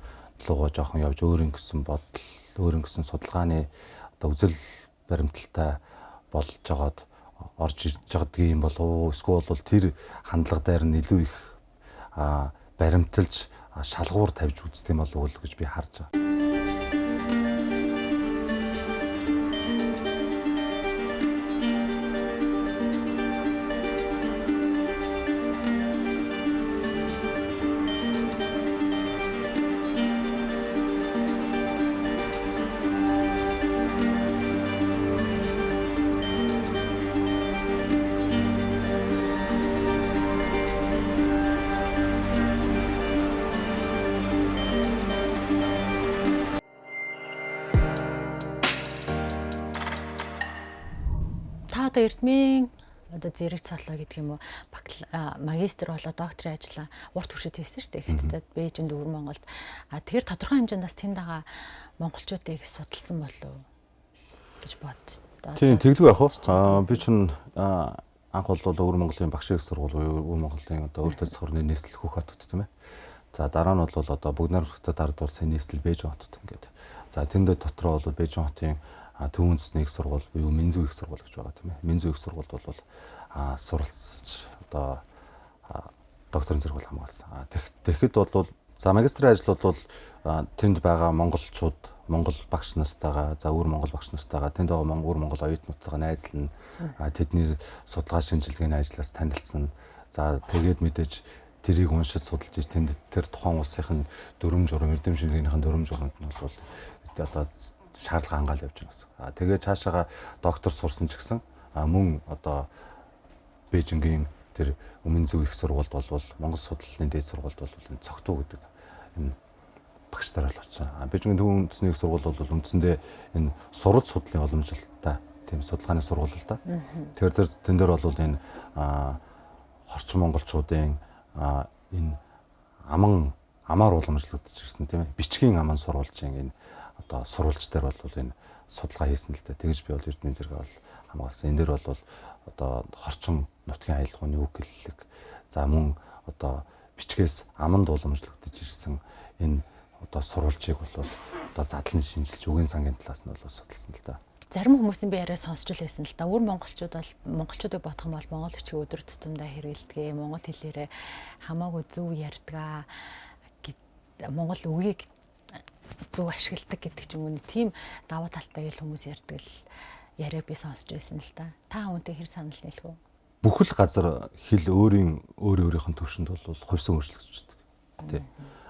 лугаа жоохон явж өөрийн гэсэн бодол, өөрийн гэсэн судалгааны одоо үзэл баримталтай болж жагаад орж ирж байгаа юм болов эсвэл бол тэр хандлага дээр нь илүү их баримталж шалгуур тавьж үздэг юм болов уу гэж би харж байгаа. одоо эрдмийн одоо зэрэг цаалаа гэдэг юм уу магистр болоо докторийн ажлаа урт туршид хийсэн шүү дээ. Хятадд, Бээжинд, Өвөр Монголд. Тэр тодорхой хэмжээнд бас тэнд байгаа монголчуудыг судалсан болов гэж бодсон. Тийм тэглэв яах вэ? Би чинь анх бол Өвөр Монголын багш их сургууль буюу Өвөр Монголын одоо өөртөө сургуулийн нийслэл Хөх хотод тийм ээ. За дараа нь бол одоо Бүгнар хотод ард улсын нийслэл Бээжин хотод ингээд. За тэнд дотроо бол Бээжин хотын Төвийн үндэсний их сургууль буюу Минзүү их сургууль гэж байгаа тийм ээ. Минзүү их сургуульд бол суралцж одоо докторийн зэрэг хамгаалсан. Тэгэхэд бол за магистрийн ажил бол тэнд байгаа монголчууд, монгол багш нартайгаа, за өөр монгол багш нартайгаа, тэнд байгаа монгол оюутнуудтайгаа найзлана. Тэдний судалгаа шинжилгээний ажлаас танилцсан. За тэгээд мэдээж тэрийг уншиж судалж тэнд тэр тухайн улсын дүрм журам, эрдэм шинжилгээнийхэн дүрм журамд нь бол одоо шаардлага хангаал явж байна гэсэн. Тэгээд цаашаага доктор сурсан ч гэсэн мөн одоо Бээжингийн тэр Минзүү их сургуульд бол Монгол судлалын дээд сургуульд бол энэ цогтуу гэдэг энэ багш нар л очсон. Бээжингийн Төвийн үндэсний их сургууль бол үндсэндээ энэ сурал судлалын уламжлалтай тийм судалгааны сургууль л да. Тэгэхээр тэн дээр бол энэ хорчин монголчуудын энэ амаар уламжлагдж ирсэн тийм ээ. Бичгийн аман сурвалжийн энэ одоо сурвалж дээр бол энэ судалгаа хийсэн л дээ. Тэгж би бол эрдмийн зэрэг бол хамгаалсан. Энэ дээр бол одоо хорчин нутгийн аялгауны үг хэллэг. За мөн одоо бичгээс аманд уламжлагдж ирсэн энэ одоо сурвалжийг бол одоо задлан шинжилж үгийн сангийн талаас нь бол судалсан л да. Зарим хүмүүсийн би яриа сонсч л байсан л да. Өөр монголчуудыг бодох юм бол монгол хүчийг өдөр тутамдаа хэрэгэлдэг, монгол хэлээрээ хамаагүй зөв ярьдаг, монгол үгийг зөв ашигладаг гэдэг ч юм уу тийм даваа талтай л хүмүүс ярьдаг л яриа би сонсч байсан л да. Та хүнтэй хэр санал нийлэх вэ? Бүхэл газар хэл өөрийнх нь төвшөнд бол хувьсан өөрчлөгдчихдөг. Тий.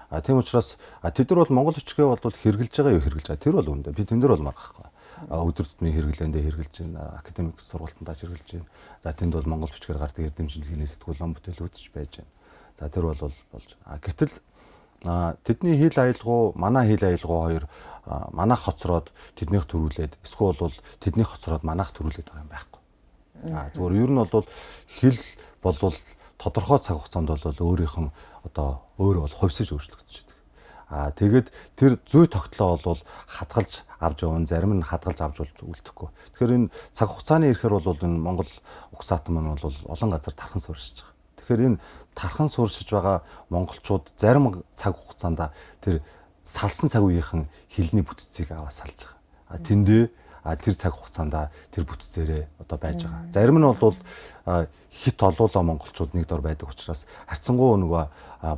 Тийм учраас тэд нар бол монгол хүчгээ бол хэрэгжилж байгаа юу хэрэгжилж байгаа. Тэр бол үндэ. Би тэн дээр бол маргахгүй. Өдөр тутмын хэрэглээндээ хэрэгжилж байна. Академик сургалтандаа хэрэгжилж байна. За тэнд бол монгол хүчгээр гардаг эрдэм шинжилгээний сэтгүүл ном бүтээлүүдч байж байна. За тэр бол болж. Гэтэл тэдний хэл аялгау, манай хэл аялгау хоёр манайх хоцроод тэднийх төрүүлээд эсвэл бол тэднийх хоцроод манайх төрүүлээд байгаа юм байхгүй. Зүгээр ер нь бол хэл болвол тодорхой цаг хугацаанд бол өөрийнх нь одоо өөрөө бол хувьсаж өөрчлөгдөж байдаг. Тэгээд тэр зүй тогтлоо бол хадгалж авч явна, зарим нь хадгалж авч үлдэхгүй. Тэгэхээр энэ цаг хугацааны ирэхээр бол энэ Монгол угсаатан маань бол олон газар тархан суурьшиж байгаа. Тэгэхээр энэ тархан суурьшиж байгаа монголчууд зарим цаг хугацаанд тэр салсан цаг үеийнхэн хэлний бүтцийг аваа салж байгаа. Тэндээ тэр цаг хугацаанд тэр бүтцээрээ одоо байж байгаа. Зарим нь бол хит олуулаа монголчууд нэг дор байдаг учраас харьцангуй нөгөө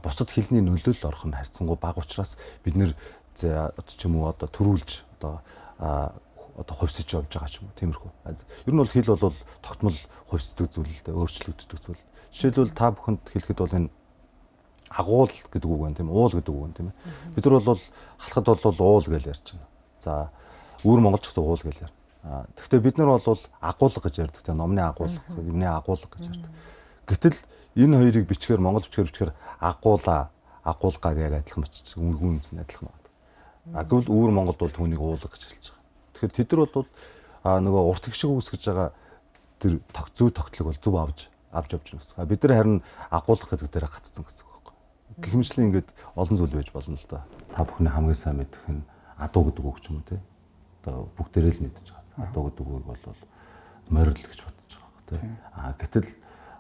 бусад хэлний нөлөөлөл орох нь харьцангуй бага учраас бид нэр ч юм уу одоо төрүүлж одоо хувьсаж явж байгаа ч юм уу тиймэрхүү. Ер нь бол хэл бол тогтмол хувьсдаг зүйл л дээ, өөрчлөгддөг зүйл. Жишээлбэл та бүхэнд хэлэхэд бол энэ агуул гэдэг үг байна тийм ээ, уул гэдэг үг байна тийм ээ. Бид нар бол халахад бол уул гэж ярьж байна. За өөр монголч гэсэн уул гэж ярьна. Гэхдээ бид нар бол агуулга гэж ярьдаг тийм номны агуулга, юмны агуулга гэж ярьдаг. Гэтэл энэ хоёрыг бичгээр монгол бичгээр агуулга гэж адилхан бичиж үгэн үндс нь адилхан байна. Гэвл өөр монголд бол түүнийг уулга гэж хэлж байгаа. Тэгэхээр тэд нар бол нөгөө урт их шиг үүсгэж байгаа тэр зүй тогтлог бол зөв авч явж байна гэсэн. Бид нар харин агуулга гэдэг дээр гацсан гэсэн үг байхгүй. Гэхмэчлэн ингээд олон зүйл байж болно л да. Та бүхний хамгийн сайн мэдэх нь адуу гэдэг үг ч юм уу те. Одоо бүгдээрээ л мэдж байгаа. Адуу гэдэг үг бол морил гэж бодож байгаа те. Гэтэл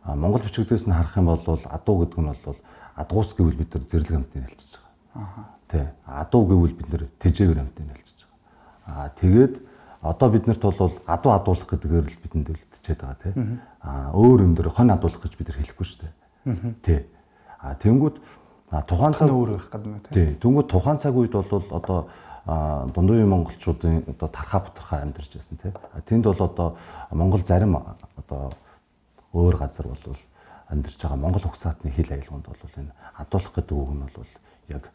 монгол бичигдээс нь харах юм бол адуу гэдэг нь бол адуус гэвэл бид нар зэрлэг амтны хэлж байгаа. Тэ. Адуу гэвэл бид нар тэжээвэр амтны хэлж байгаа. Тэгээд одоо биднэрт бол адуулах гэдгээр л бидэнд үлдчихэд байгаа те. Өөр юм дээр хон адуулах гэж бид нар хэлэхгүй шүү дээ. Тэ. Тэнгүүд тухайн цаг өөр байх гэдэг нь тий. Тэнгүүд тухайн цаг үед бол одоо дундын үеийн монголчуудын одоо тархаа бутархаа амьдарч байсан тий. Тэнд бол одоо монгол зарим одоо өөр газар бол амьдарч байгаа монгол угсаатны хил аялгаунд бол энэ адуулах гэдэг үг нь бол яг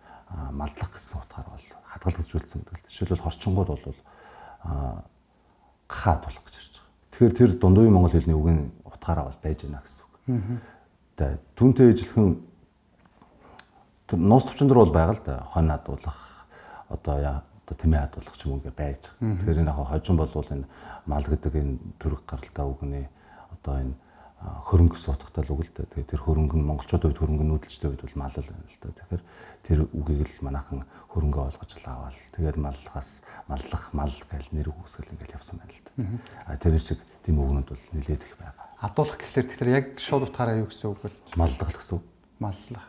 маллах гэсэн утгаар бол хадгалагдчихулсан гэдэг. Жишээлбэл хорчингууд бол гахаа адуулах гэж ярьж байгаа. Тэгэхээр тэр дундын үеийн монгол хэлний үгийн утгаараа бол байж байна гэсэн үг. Тэгээ түүнтэй ижилхэн нуус төвчөн дээр бол байгаа л да. Хон адуулах одоо одоо тэмээ хадгалах ч юм уу ингээ байж байгаа. Тэгэхээр энэ яг хожим бол энэ мал гэдэг энэ төрөг гаралтай үгний одоо энэ хөрөнгө суудахтай л үг л дээ. Тэгэхээр тэр хөрөнгө нь монголчуудын хувьд хөрөнгө нүүдэлчтэй үед бол мал л байна л да. Тэгэхээр тэр үгийг л манайхан хөрөнгө олгож л аваад тэгээд маллах мал гэж нэр үгсгэл ингээл явсан байна л да. Тэр шиг тийм үгнүүд бол нэлээд их байгаа. Хадуулах гэхэлэр тэгэхээр яг шууд утгаараа юу гэсэн үг вэ? Маллах гэсэн үг. Маллах.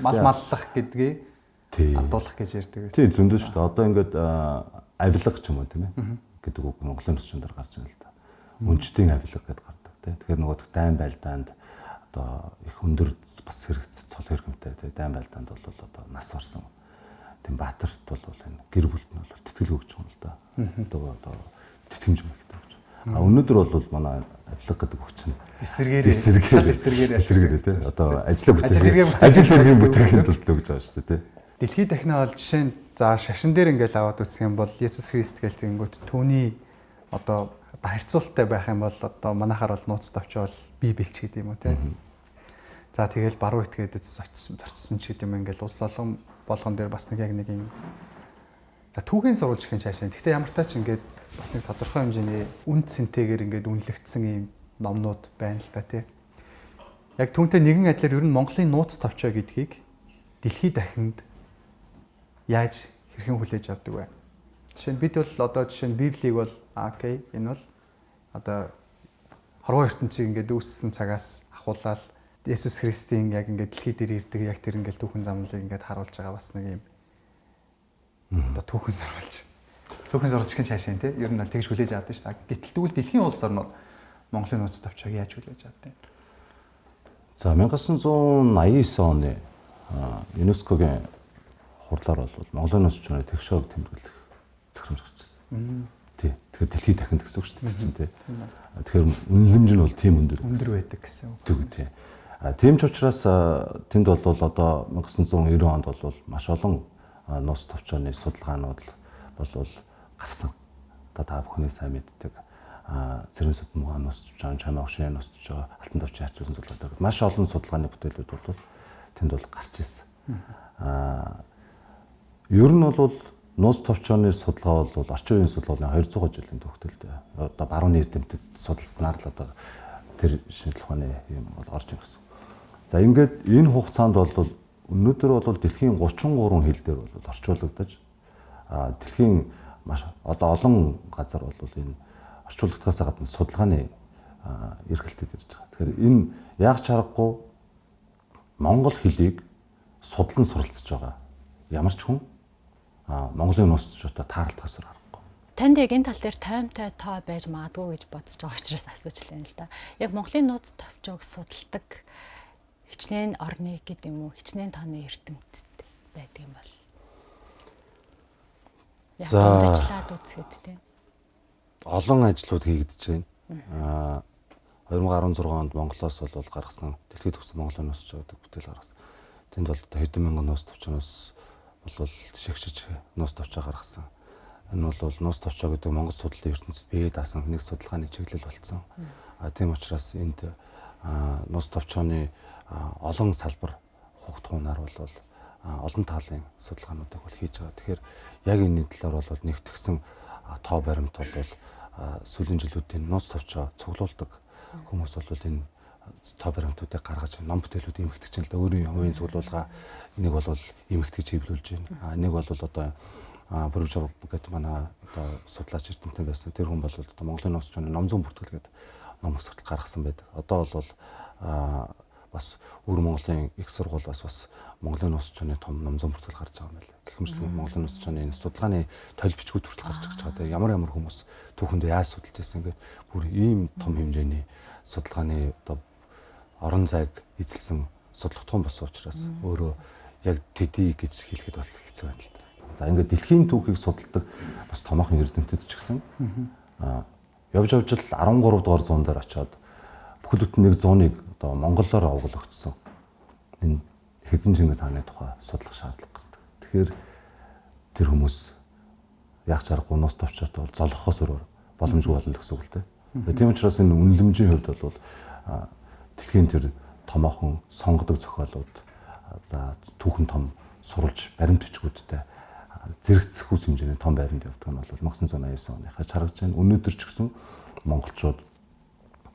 Маллах гэдгийг хадуулах гэж ярьдаг гэсэн. Тийм зөндөө шүү дээ. Одоо ингээд авилга ч юм уу тийм ээ гэдэг үг Монголын төсчөн дээр гарч байна л да. Үнчтийн авилга гэдээ гардаг тийм. Тэгэхээр нөгөө дайн байлдаанд одоо их өндөр бас цол хэрэгмтэй тийм дайн байлдаанд бол одоо нас орсон тийм баатарт бол энэ гэр бүлд нь бол тэтгэл өгч байгаа юм л да. Одоо тэтгэмж мэгтэй өгч. Өнөөдөр бол манай авилга гэдэг үг чинь эсэргээр тийм одоо ажил хэргийн бүтээхэд л өгж байгаа шүү дээ тийм. Дэлхийд дахинаа бол жишээ нь за шашин дээр ингээл аваад үзэх юм бол Есүс Христ гээл тэгэнгүүт түүний одоо харьцуулттай байх юм бол одоо манайхаар бол нууц тавчвал бие бэлч гэдэг юм уу тийм. За тэгэл баруун итгээд зорчсон ч гэдэг юм ингээл улс олон болгон дээр бас нэг яг нэг юм за түүхийн сурвалж гэх цаашаа. Гэхдээ ямар таа ч ингээд бас нэг тодорхой хэмжээний үнд цэнтэйгээр ингээд үнэлэгдсэн ийм номнууд байна л та тийм. Яг түүнтэй нэгэн адилаар ер нь Монголын нууц тавчаа гэдгийг дэлхийд дахинд яаж хэрхэн хүлээж авдаг вэ? Жишээ нь бид бол одоо жишээ нь Библийг бол окей энэ бол одоо хорвоо ертөнцийг ингээд үүссэн цагаас ахуулаад Есүс Христийн яг ингээд дэлхий дээр ирдэг яг тэр ингээд түүхэн замлыг ингээд харуулж байгаа бас нэг юм одоо түүхэн сурвалж гэх цаашаа тийм ер нь тэгж хүлээж авдаг шүү дээ. Гэтэл тэгвэл дэлхийн улс орнууд Монголын нууц тавчааг яаж хүлээж авдаг? За 1989 оны ЮНЕСКОгийн хурлаар бол Монголын нууц орны тэгшөөг тэмдэглэх захирамж гарч ирсэн. Тий. Тэгэхээр дэлхийд дахинд гэсэн үг шүү дээ чинь тий. Тэгэхээр үнэлэмж нь бол тийм өндөр байдаг гэсэн үг. Тий. Тийм ч учраас тэнд бол одоо 1990 онд бол маш олон нууц тавчааны судалгаанууд бол гарсан. Одоо та бүхний сайн мэддэг Цэрэн Судмаа нууц тавчаан, Чамаа Огшны нууц тавчаа, Алтан тавчаа харьцуулсан судалгаатай. Маш олон судалгааны бүтээлүүд бол тэнд бол гарч ирсэн. Ер нь бол нууц тавчааны судалгаа бол орчин үеийн судалгааны 200 жилийн төвхтөлтэй. Одоо барууны эрдэмтэд судалснаар л одоо тэр шинжлэх ухааны юм бол орж ирсэн. За ингээд энэ хугацаанд бол өнөөдөр бол дэлхийн 33 хил дээр бол орчуулагдаж дэлхийн маш одоо олон газар бол энэ орчуулгадгаас гадна судалгааны эргэлтэд ирж байгаа. Тэгэхээр энэ яг чаргагүй монгол хэлийг судлан суралцж байгаа ямар ч хүн Монголын нууцчуудаа таарлахаас аргагүй. Танд яг энэ тал дээр таймтай тоо байж магадгүй гэж бодож байгаа учраас асууж байна л да. Яг Монголын нууц тавчааг судалдаг хичнээн орны гэдэг юм уу, хичнээн тооны эрдэмтэд байдаг юм бол. Яг ажлаад үзэхэд тийм. Олон ажлууд хийгдэж байна. 2016 онд Монголоос бол гаргасан дэлхийд төгссөн Монголын нууц тавчааг бүтээл гаргасан. Тэнд бол хэдэн мянган нууц тавчаанаас бол шигшиж нууц тавчаа гаргасан. Энэ бол нууц тавчаа гэдэг Монгол судлалын ертөнцид бие даасан нэг судалгааны чиглэл болсон. Тийм учраас энд нууц тавчааны олон салбар хугтгуунаар бол олон талын судалгаануудыг бол хийж байгаа. Тэгэхээр яг энэ талаар бол нэгтгсэн тоо баримт бол сүүлийн жилүүдийн нууц тавчаа цуглуулдаг хүмүүс бол энэ тоо баримтуудыг гаргаж ном бүтээлүүд эмгэгдэж байна л да. Өөрийн хувийн цуглуулга нэг бол эмгэгдэж хэвлүүлж байна. Нэг бол одоо Бүрвжав гэдэг манай одоо судлаач эрдэмтэн байсан. Тэр хүн бол одоо Монголын нууц зүйн ном зүйн бүртгэл гэдэг ном хөсгөл гаргасан байдаг. Одоо бол бас өвөр Монголын их сургуулиас бас Монголын нууц зүйн том ном зүйн бүртгэл гарч байгаа юм байна. Гэхмэчлэн Монголын нууц зүйн энэ судалгааны тойл бичгүүд хүртэл гарч ирж байгаа. Тэгээ ямар хүмүүс түүхэндээ яаж судалж ирсэн гэдэг бүр ийм том хэмжээний судалгааны одоо орон зайг эзэлсэн судалгатхан болсон учраас өөрөө яг тэдий гэж хэлэхэд бол хэцүү байна л да. За ингээд дэлхийн түүхийг судалдаг бас томоохон эрдэмтэд ч гэсэн явж л 13 дугаар зуун дээр очиод бүхэл бүтэн нэг зууныг одоо монголоор овоглогдсон энэ Хэзэн Чингис хааны тухай судлах шаардлага гардаг. Тэгэхээр тэр хүмүүс яг чаргагүй нууц тавчаатай бол золгохоос өөр боломжгүй болно гэсэн үг л дээ. Тийм учраас энэ үнэлэмжийн хувьд бол дэлхийн тэр томоохон сонгодог зохиолууд за түүхэн том сурвалж баримт бичгүүдтэй зэрэгцэх үс хэмжээний том байранд явдаг нь бол 1989 оныхаа чаргаж байна. Өнөөдөр ч гэсэн монголчууд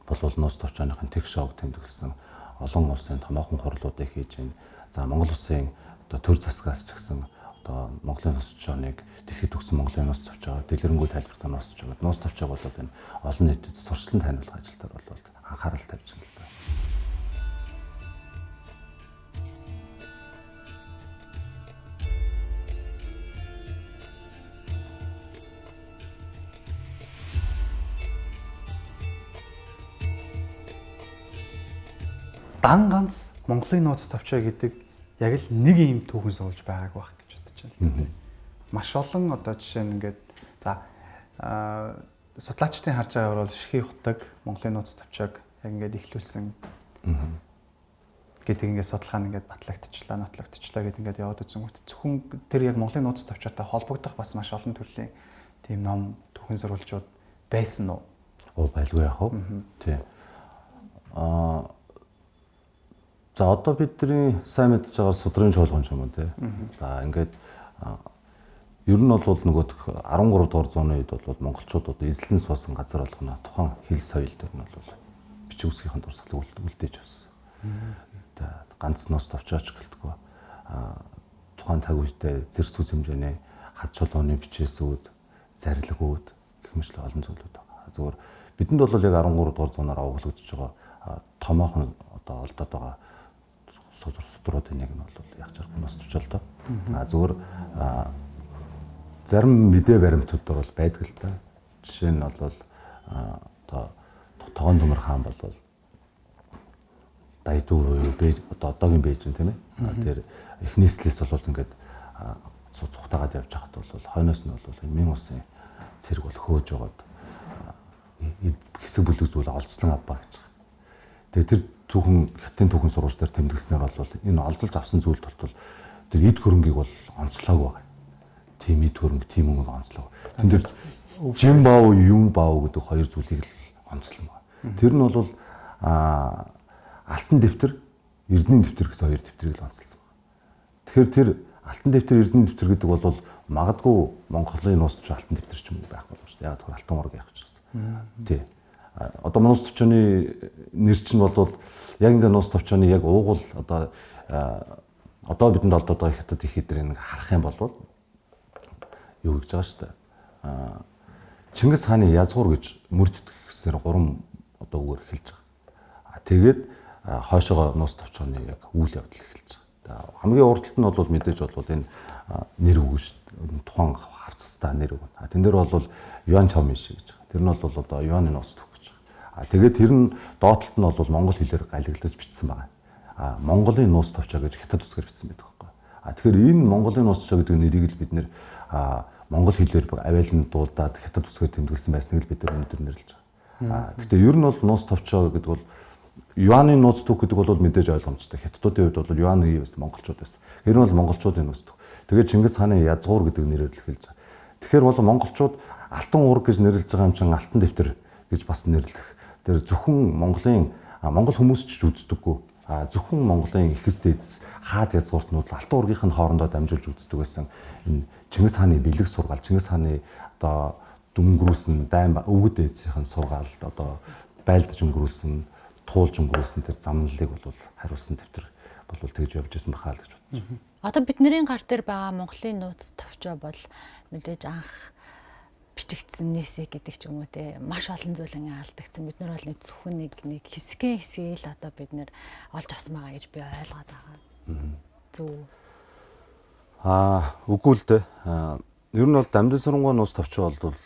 бол нууц товчооныхын тех шоуг тэмдэглэсэн олон улсын томоохон хурлуудыг хийж байна. За Монгол улсын одоо төр засгаас ч гэсэн одоо Монголын нууц товчооныг дэлхийд өгсөн Монголын нууц товчоо дэлгэрэнгүй тайлбартай нууц товчоо гэдэг нууц товчоог бол энэ олон нийтэд сурчлан таниулах ажилтар бол анхаарал тавьж байна л да. Дан ганц Монголын нууц товчоо гэдэг яг л нэг юм түүхэн суулж байгааг байх гэж бодож байна. Маш олон одоо жишээ нь ингээд за судлаачдын харж байгаагаар бол Шихий хутаг Монголын нууц товчоог яг ингээд ихлүүлсэн гэдэг ингээд судалгаа нь ингээд батлагдчихлаа, нотлогдчихлаа гэдэг ингээд яваад үзсэн хөт зөвхөн тэр яг Монголын нууц товчоотой холбогдох бас маш олон төрлийн тийм ном түүхэн сурвалжууд байсан уу? Байлгүй яах вэ? Тий. За одоо бидний сайн мэдж байгаа судрын чуулган ч юм уу те. За ингээд ер нь бол нөгөө 13 дугаар зууны үед бол монголчууд одоо эзлэн суусан газар болгоно тухайн хил соёл дээр нь бол бичиг үсгийнхэн дурсгалыг үлдээж авсан. Тэгээд ганц ноос товчооч гэлтгүй тухайн цаг үедээ зэрэг сүс хэмжээний хад чулууны бичээсүүд, зарилгууд гэх мэт олон зүйлүүд байгаа. Зүгээр бидэнд бол яг 13 дугаар зуунаар овоглогдож байгаа томоохон одоо олдоод байгаа судруудын нэг нь бол яг зэрэг нууц товчоо л доо. Зүгээр зарим мэдээ баримтууд бол байдаг л да. Жишээ нь бол одоо Тогоон Төмөр хаан бол Дайдуу одоо одоогийн Бээжин тийм ээ. Тэр их нийслэлээс бол ингээд цухтагаад явж байхад бол хойноос нь бол Мин улсын цэрэг бол хөөж жоод хэсэг бүлэг зүйл олцлон авбаа гэж. Тэгээ тэр түүхэн хятадын түүхэн сурвалж дээр тэмдэглэснээр бол энэ олзолж авсан зүйл тул тэр эд хөрөнгийг бол онцлоог байгаа. Тийм эд хөрөнгө, тийм өнгө онцлог. Тэн дээр жин баав, юм баав гэдэг хоёр зүйлийг л онцлон байгаа. Тэр нь бол алтан дэвтэр, эрдэнэ дэвтэр гэсэн хоёр дэвтрийг л онцлсан байна. Тэгэхээр тэр алтан дэвтэр, эрдэнэ дэвтэр гэдэг бол магадгүй Монголын нууц товчоо алтан дэвтэр ч юм байх боломжтой. Яг тэр алтан ураг явах учраас. Тий. Одоо нууц товчооны нэр чинь бол яг ингээ нууц товчооны яг уугуул одоо бидэнд олдоод байгаа хятад их хэдрийг харах юм бол юу гэж байгаа шүү дээ. Чингис хааны язгуур гэж мөрдөд гэсээр 3 одоо үгээр эхэлж байгаа. Тэгээд хойшоогоо нууц товчооны яг үйл явдал эхэлж байгаа. Хамгийн урд талд нь бол мэдээж бол энэ нэр үг шүү дээ. Тухайн хавцастай нэр үг. Тэн дээр бол Юан Чаомиш гэж. Тэр нь бол одоо Юаны нууц тов гэж. Тэгээд тэр нь доотлолт нь бол монгол хэлээр галиглаж бичсэн байгаа. Монголын нууц товчоо гэж хятад үсгээр бичсэн байдаг байхгүй. Тэгэхээр энэ Монголын нууц товчоо гэдэг нэрийг л бид нэр монгол хэлээр авиаланд дуудаад хятад үсгээр тэмдэглэсэн байсныг л бид өнөөдөр нэрлэж байгаа. Гэхдээ ер нь бол нууц товчоо гэдэг бол Юаны нууц тов гэдэг бол мэдээж ойлгомжтой. Хятадуудын хувьд бол Юан хий байсан, монголчууд байсан. Тэр нь бол монголчуудын нууц тов. Тэгээд Чингис хааны язгуур гэдэг нэрээр л эхэлж байгаа. Тэгэхээр бол монголчууд алтан ураг гэж нэрлэж байгаа юм чинь алтан дэвтэр гэж бас нэрлэх. Тэр зөвхөн монгол хүмүүс ч үздэггүй. Зөвхөн Монголын ихэс дээдс хаад язгууртнууд алтан ургийнх нь хоорондоо дамжуулж үздэг байсан. Энэ Чингис хааны бэлэг сургаал, Чингис хааны одоо дүнгэрүүлсэн дайм өвгөд ээцийн сургаал, одоо байлдаж өнгөрүүлсэн, туулж өнгөрүүлсэн тэр замналыг бол хариулсан дэвтэр бол тэгж явж байсан бахаа л гэж бодож байна. Одоо бидний гар дээр байгаа Монголын нууц товчоо бол мэдээж анх бичигдсэн нээсэ гэдэг ч юм уу те маш олон зүйлэн алдагдсан. Бид нар бол нэг зөвхөн нэг хэсгийг л одоо бид нэр олж авсан байгаа гэж би ойлгоод байгаа. Зөв. Үгүй л дээ. Ер нь бол Дамжин сургуулийн нууц товчоо бол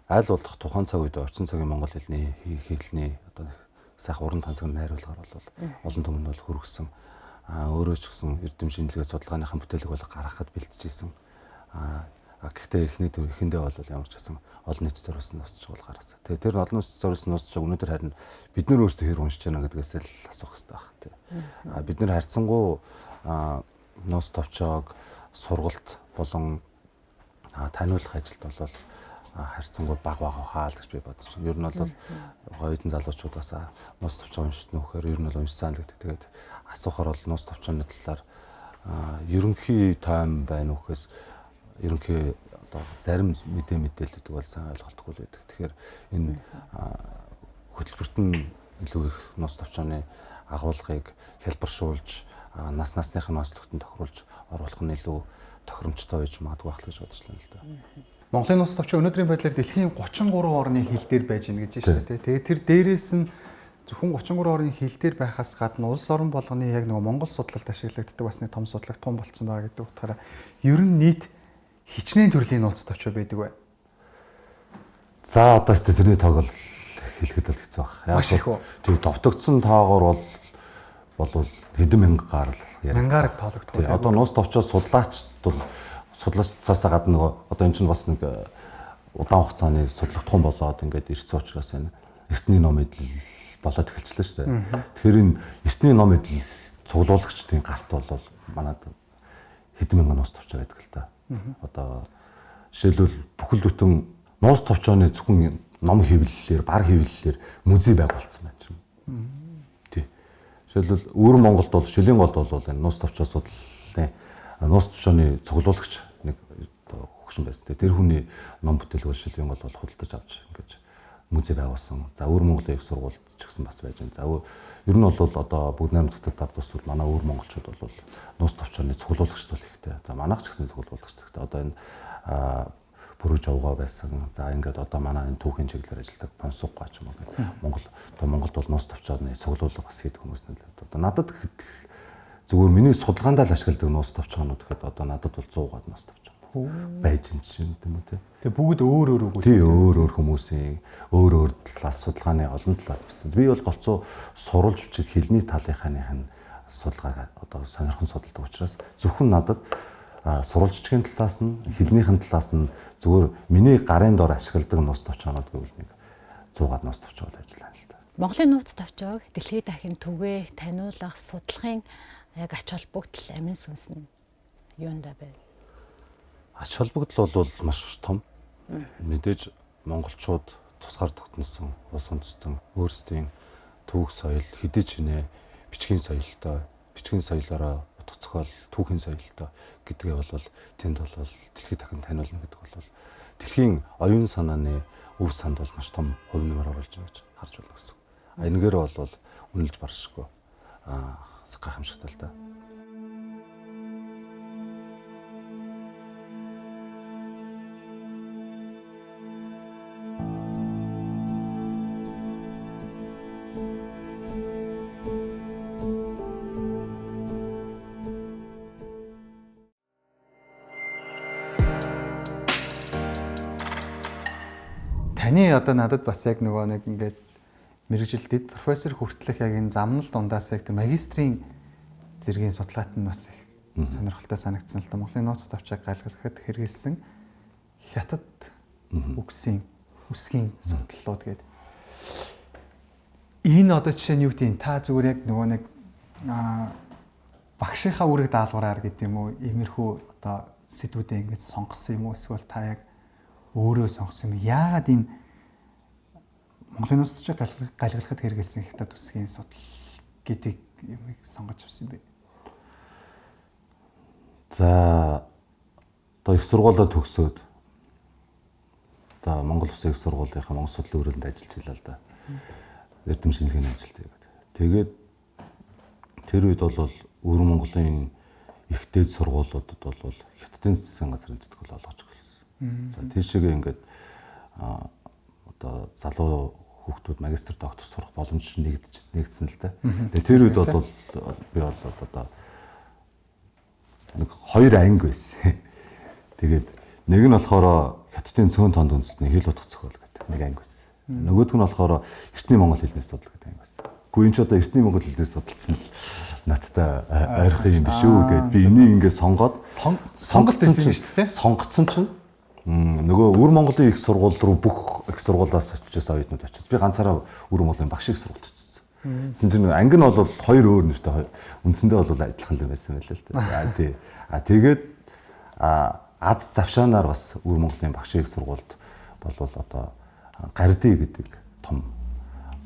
аль болох тухайн цаг үед орчин цагийн монгол хэлний хэлний одоо сайх уран тансаг найруулгаар бол олон түмэнд бол хүргэсэн. Өөрөө ч гэсэн эрдэм шинжилгээ судалгааныхан бүтээлэг бол гаргахад бэлтжижсэн. Гэхдээ эхэндээ бол ямар ч гэсэн олон нийт зориулсан нууц товчоо бол гаргасан. Тэгээ тэр олон нийт зориулсан нууц товчоо өнөөдөр харин бид нар өөрсдөө хэр уншиж байна гэдгээс л асуух хэрэгтэй байх тий. Бид нар харьцангуй нууц товчоог сургалт болон таниулах ажилд бол харьцангуй бага хаа л гэж би бодож байна. Ер нь бол гоёдын залуучуудаас нууц товчоо уншиж нөхөр ер нь бол уншсан л гэдэг. Тэгээд асуухаар бол нууц товчооны талаар ерөнхий тайм байна уу гэхээс ерөнхий одоо зарим мэдээлэлүүд бол сайн ойлголтгүй л байдаг. Тэгэхээр энэ хөтөлбөрт нь илүү их нус товчооны агуулгыг хялбаршуулж нас насных нь онцлогтон тохируулж оруулах нь илүү тохиромжтой байж магадгүй байх гэж бодож байна л да. Монголын нус товчоо өнөөдрийн байдлаар дэлхийн 33 орны хил дээр байж гэнэ гэж байна шүү дээ. Тэгээд тэр дээрээс нь зөвхөн 33 орны хил дээр байхаас гадна улс орон болгоны яг нөгөө Монгол судлалд ашиглагддаг бас нэг том судлаг том болцсон байгаа гэдэг утгаараа ер нь нийт хичнээн төрлийн нууц товчоо байдаг бай. За одоо ч тэрний тоог бол хэлэхэд бол хэцүү байна. Яг тийм товтогдсон тоогоор бол хэдэн мянга гарал мянгаар тоологдох. Одоо нууц товчоо судлаачд бол судлаачдаас гадна нөгөө одоо энэ чинь бас нэг удаан хугацааны судлагдсан болоод ингээд ирсэн учраас энэ эртний ном эдл болоод эхэлчихлээ шүү дээ. Тэгэхээр энэ эртний ном эдл цуглуулагчдын галт бол манад хэдэн мянган нууц товчоо байдаг л да. Одоо жишээлбэл бүхэл бүтэн нууц товчооны зөвхөн ном хэвлэлээр, бар хэвлэлээр музей байгуулсан байна чинь. Тий. Жишээлбэл өвөр Монголд бол Шилийн голд бол энэ нууц товчоо судлалын нууц товчооны цуглуулагч нэг одоо хөгшин байсан. Тэр хүний ном бүтээлэг бол Шилийн гол бол худалдаж авч ингэж музей байгуулсан. За өвөр Монголын их сургуульд ч гэсэн бас байж байна. За ер нь бол одоо бүгд найрамддаг тав тусвал манай өвөр монголчууд бол нууц товчооны цуглуулагч бол ихтэй. За манайх ч гэсэн цуглуулагч ихтэй. Одоо энэ бүрэг жавгаа байсан. За ингээд одоо манай энэ түүхийн чиглэлээр ажилладаг Понсугга ч юм уу. Монголд бол нууц товчооны цуглуулга бас хийдэг хүмүүс нэлээд. Одоо надад зүгээр миний судалгаандаа л ашигладаг нууц товчоонууд гэхэд одоо надад бол 100 гад нууц товчоо байж юм чинь тийм үү те. Тэгээ бүгд өөр өөр үг. Тий өөр хүмүүсийн өөр талаас судалгааны олон талаас бичсэн. Би бол голцоо сурвалж бичиг хэлний талынхааных нь судалгааг одоо сонирхон судалдаг учраас зөвхөн надад сурвалж бичгийн талаас нь хэлнийхэн талаас нь зүгээр миний гарын дор ашигладаг нууц товчоонууд гэвэл нэг 100 гад нууц товчоо ажиллана л да. Монголын нууц товчоог дэлхийд дахин түгээх, таниулах, судлахын яг ач холбогдол амин сүнс нь юундаа байна? Ач холбогдол бол маш том. Мэдээж монголчууд тусгаар тогтносон улс үндэстэн өөрсдийн түүх соёл, хэдий ч нэ бичгийн соёлтой, бичгийн соёлоороо утга зохиол, түүхийн соёлтой гэдгээ бол тэнд бол дэлхийд дахин таниулна гэдэг бол дэлхийн оюун санааны өв санд бол маш том хувь нэмэр оруулж байгаа гэж харж байна гэсэн. Энэгээр бол үнэлж баршгүй гайхамшигтай л да. Таны одоо надад бас яг нөгөө нэг ингээд мэрэгжилтэд профессор хүртэлх яг энэ замнал дундаас яг тэр магистрийн зэргийн судалгаат нь бас их сонирхолтой санагдсан л да. Монголын нууц товчоог гайлгахад хэрэгэлсэн хятад үгсийн үсгийн судлалууд гэдэг. Энэ одоо жишээ нь юу гэдэг нь та зүгээр яг нөгөө нэг багшийнхаа үүрэг даалгавраар гэдэг юм уу иймэрхүү одоо сэдвүүдээ ингэж сонгосон юм уу эсвэл та яг өөрөө сонгосон юм. Яагаад энэ Монголын нууц товчоог гайлгахад хэрэгэлсэн хятад үсгийн судал гэдэг юмыг сонгож авсан юм бэ? За одоо их сургуулаа төгсөөд одоо Монгол Улсын их сургуулийнхаа Монгол судлалын өрөөлөнд ажиллаж байлаа л да. Эрдэм шинжилгээний ажилт хийгээд. Тэгээд тэр үед бол өвөр Монголын их дээд сургуулиудад бол хятадын засгийн газрын зүтгэл олгож гэлсэн. За тийшээгээ ингээд одоо залуу хүүхдүүд магистр доктор сурах боломж нэгдсэн л да. Тэгээд тэр үед бол би бол одоо нэг хоёр анги байсан. Тэгээд нэг нь болохоор хятадын цөөн тонд үндэсний хэл утга зохиол гэдэг нэг анги байсан. Нөгөөх нь болохоор эртний монгол хэлний судал гэдэг анги байсан. Гэхдээ энэ ч одоо эртний монгол хэлний судал чинь надтай ойрхон юм биш үү гэд би энийг ингээд сонгоод сонголт хийсэн юм шүү дээ. Сонгоцсон чинь нөгөө өвөр Монголын их сургууль руу бүх их сургуулиас очижсэн оюутнууд очиж. Би ганцаараа өвөр Монголын багш их сургуульд очижсэн. Тэнд чинь анги нь бол хоёр өөр нэртэй үндсэндээ бол адилхан л байсан байлаа л дээ. Тий. Тэгээд аз завшаанаар бас өвөр Монголын багш их сургуульд болвол одоо Гардий гэдэг том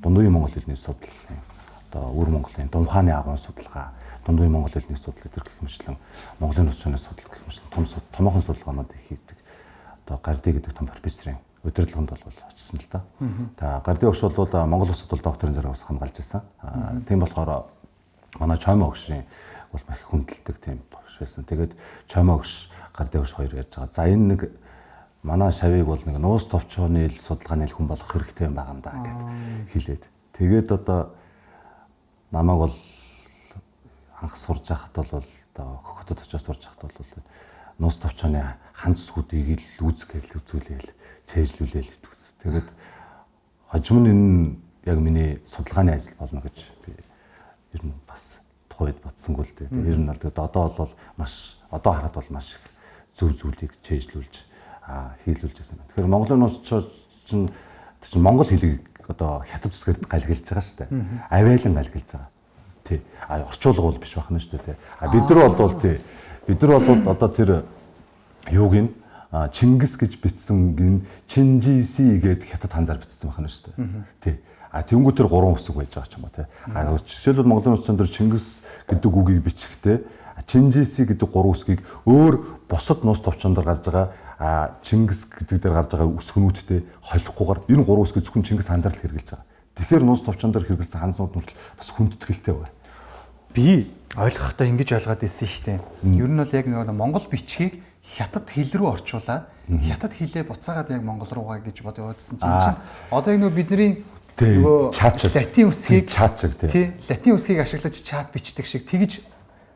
дундуугийн монгол хэлний судлалын одоо өвөр Монголын Думхааны агуун судалгаа, дундын монгол хэлний судал гэдэг гэх мэтлэн Монголын нус чанарын судал гэх мэтлэн томоохон судалгаанууд их хийдэг. Одоо Гарди гэдэг том профессорын удирдлаганд бол очсон л да. За Гарди багш бол Монгол улсад бол докторийн зэрэг бас хамгаалж байсан. Тийм болохоор манай Чоймо багшийн бол их хүндэлдэг тийм багш байсан. Тэгээд Чоймо багш, Гарди багш хоёр ярьж байгаа. За энэ нэг манай шавийг бол нэг нуус товчооны судалгааны хүн болох хэрэгтэй юм байгаа юм да гэд хэлээд. Тэгээд одоо намайг бол анх сурж байхад бол одоо хөхтөд очиж сурж байхад бол нуус товчооны ханцсгүүдийг л үзүүлээл чэйжлүүлээл гэдэгс. Тэгээд хожим нь энэ яг миний судалгааны ажил болно гэж би ер нь бас тухайд бодсонгүй л дээ. Ер нь бол одоо бол маш одоо харахад бол маш их зөв зүйлийг чэйжлүүлж хийлүүлж байсан байна. Тэгэхээр Монголын нуус чинь монгол хэлийг одоо хятад зүсгээд галгилж байгаа шүү дээ. Авиалан галгилж байгаа. Тий. Орчуулга бол биш байна шүү дээ. Бид нар бол тий. Бид нар бол одоо тэр юуг нь Чингис гэж бичсэн гин Чинжиси гэдэг хятад ханзаар бичсэн байна шүү дээ. Тий. Тэнгүү тэр 3 үсэг байж байгаа ч юм уу тий. Жишээлбэл Монголын улсын дээр Чингис гэдэг үгийг бичихтэй Чинжиси гэдэг 3 үсгийг өөр бусад нуус товчондор гарч байгаа Чингис гэдэг дээр гарч байгаа үсгнүүдтэй холихгүйгээр энэ 3 үсгийг зөвхөн Чингис хандар л хэрэгжилж байгаа. Тэгэхээр нуус товчондор хэрэгэлсэн ханзууд нүртэл бас хүндэтгэлтэй байна. Би ойлгохдоо ингэж ойлгоод ирсэн шүү дээ. Ер нь бол яг нэг монгол бичгийг хятад хэл рүү орчуулад хятад хэлээ буцаагаад яг монгол руугаа гэж бодсон чинь одоо энэ бидний нөгөө латин үсгийг тий латин үсгийг ашиглаж чат бичдэг шиг тэгж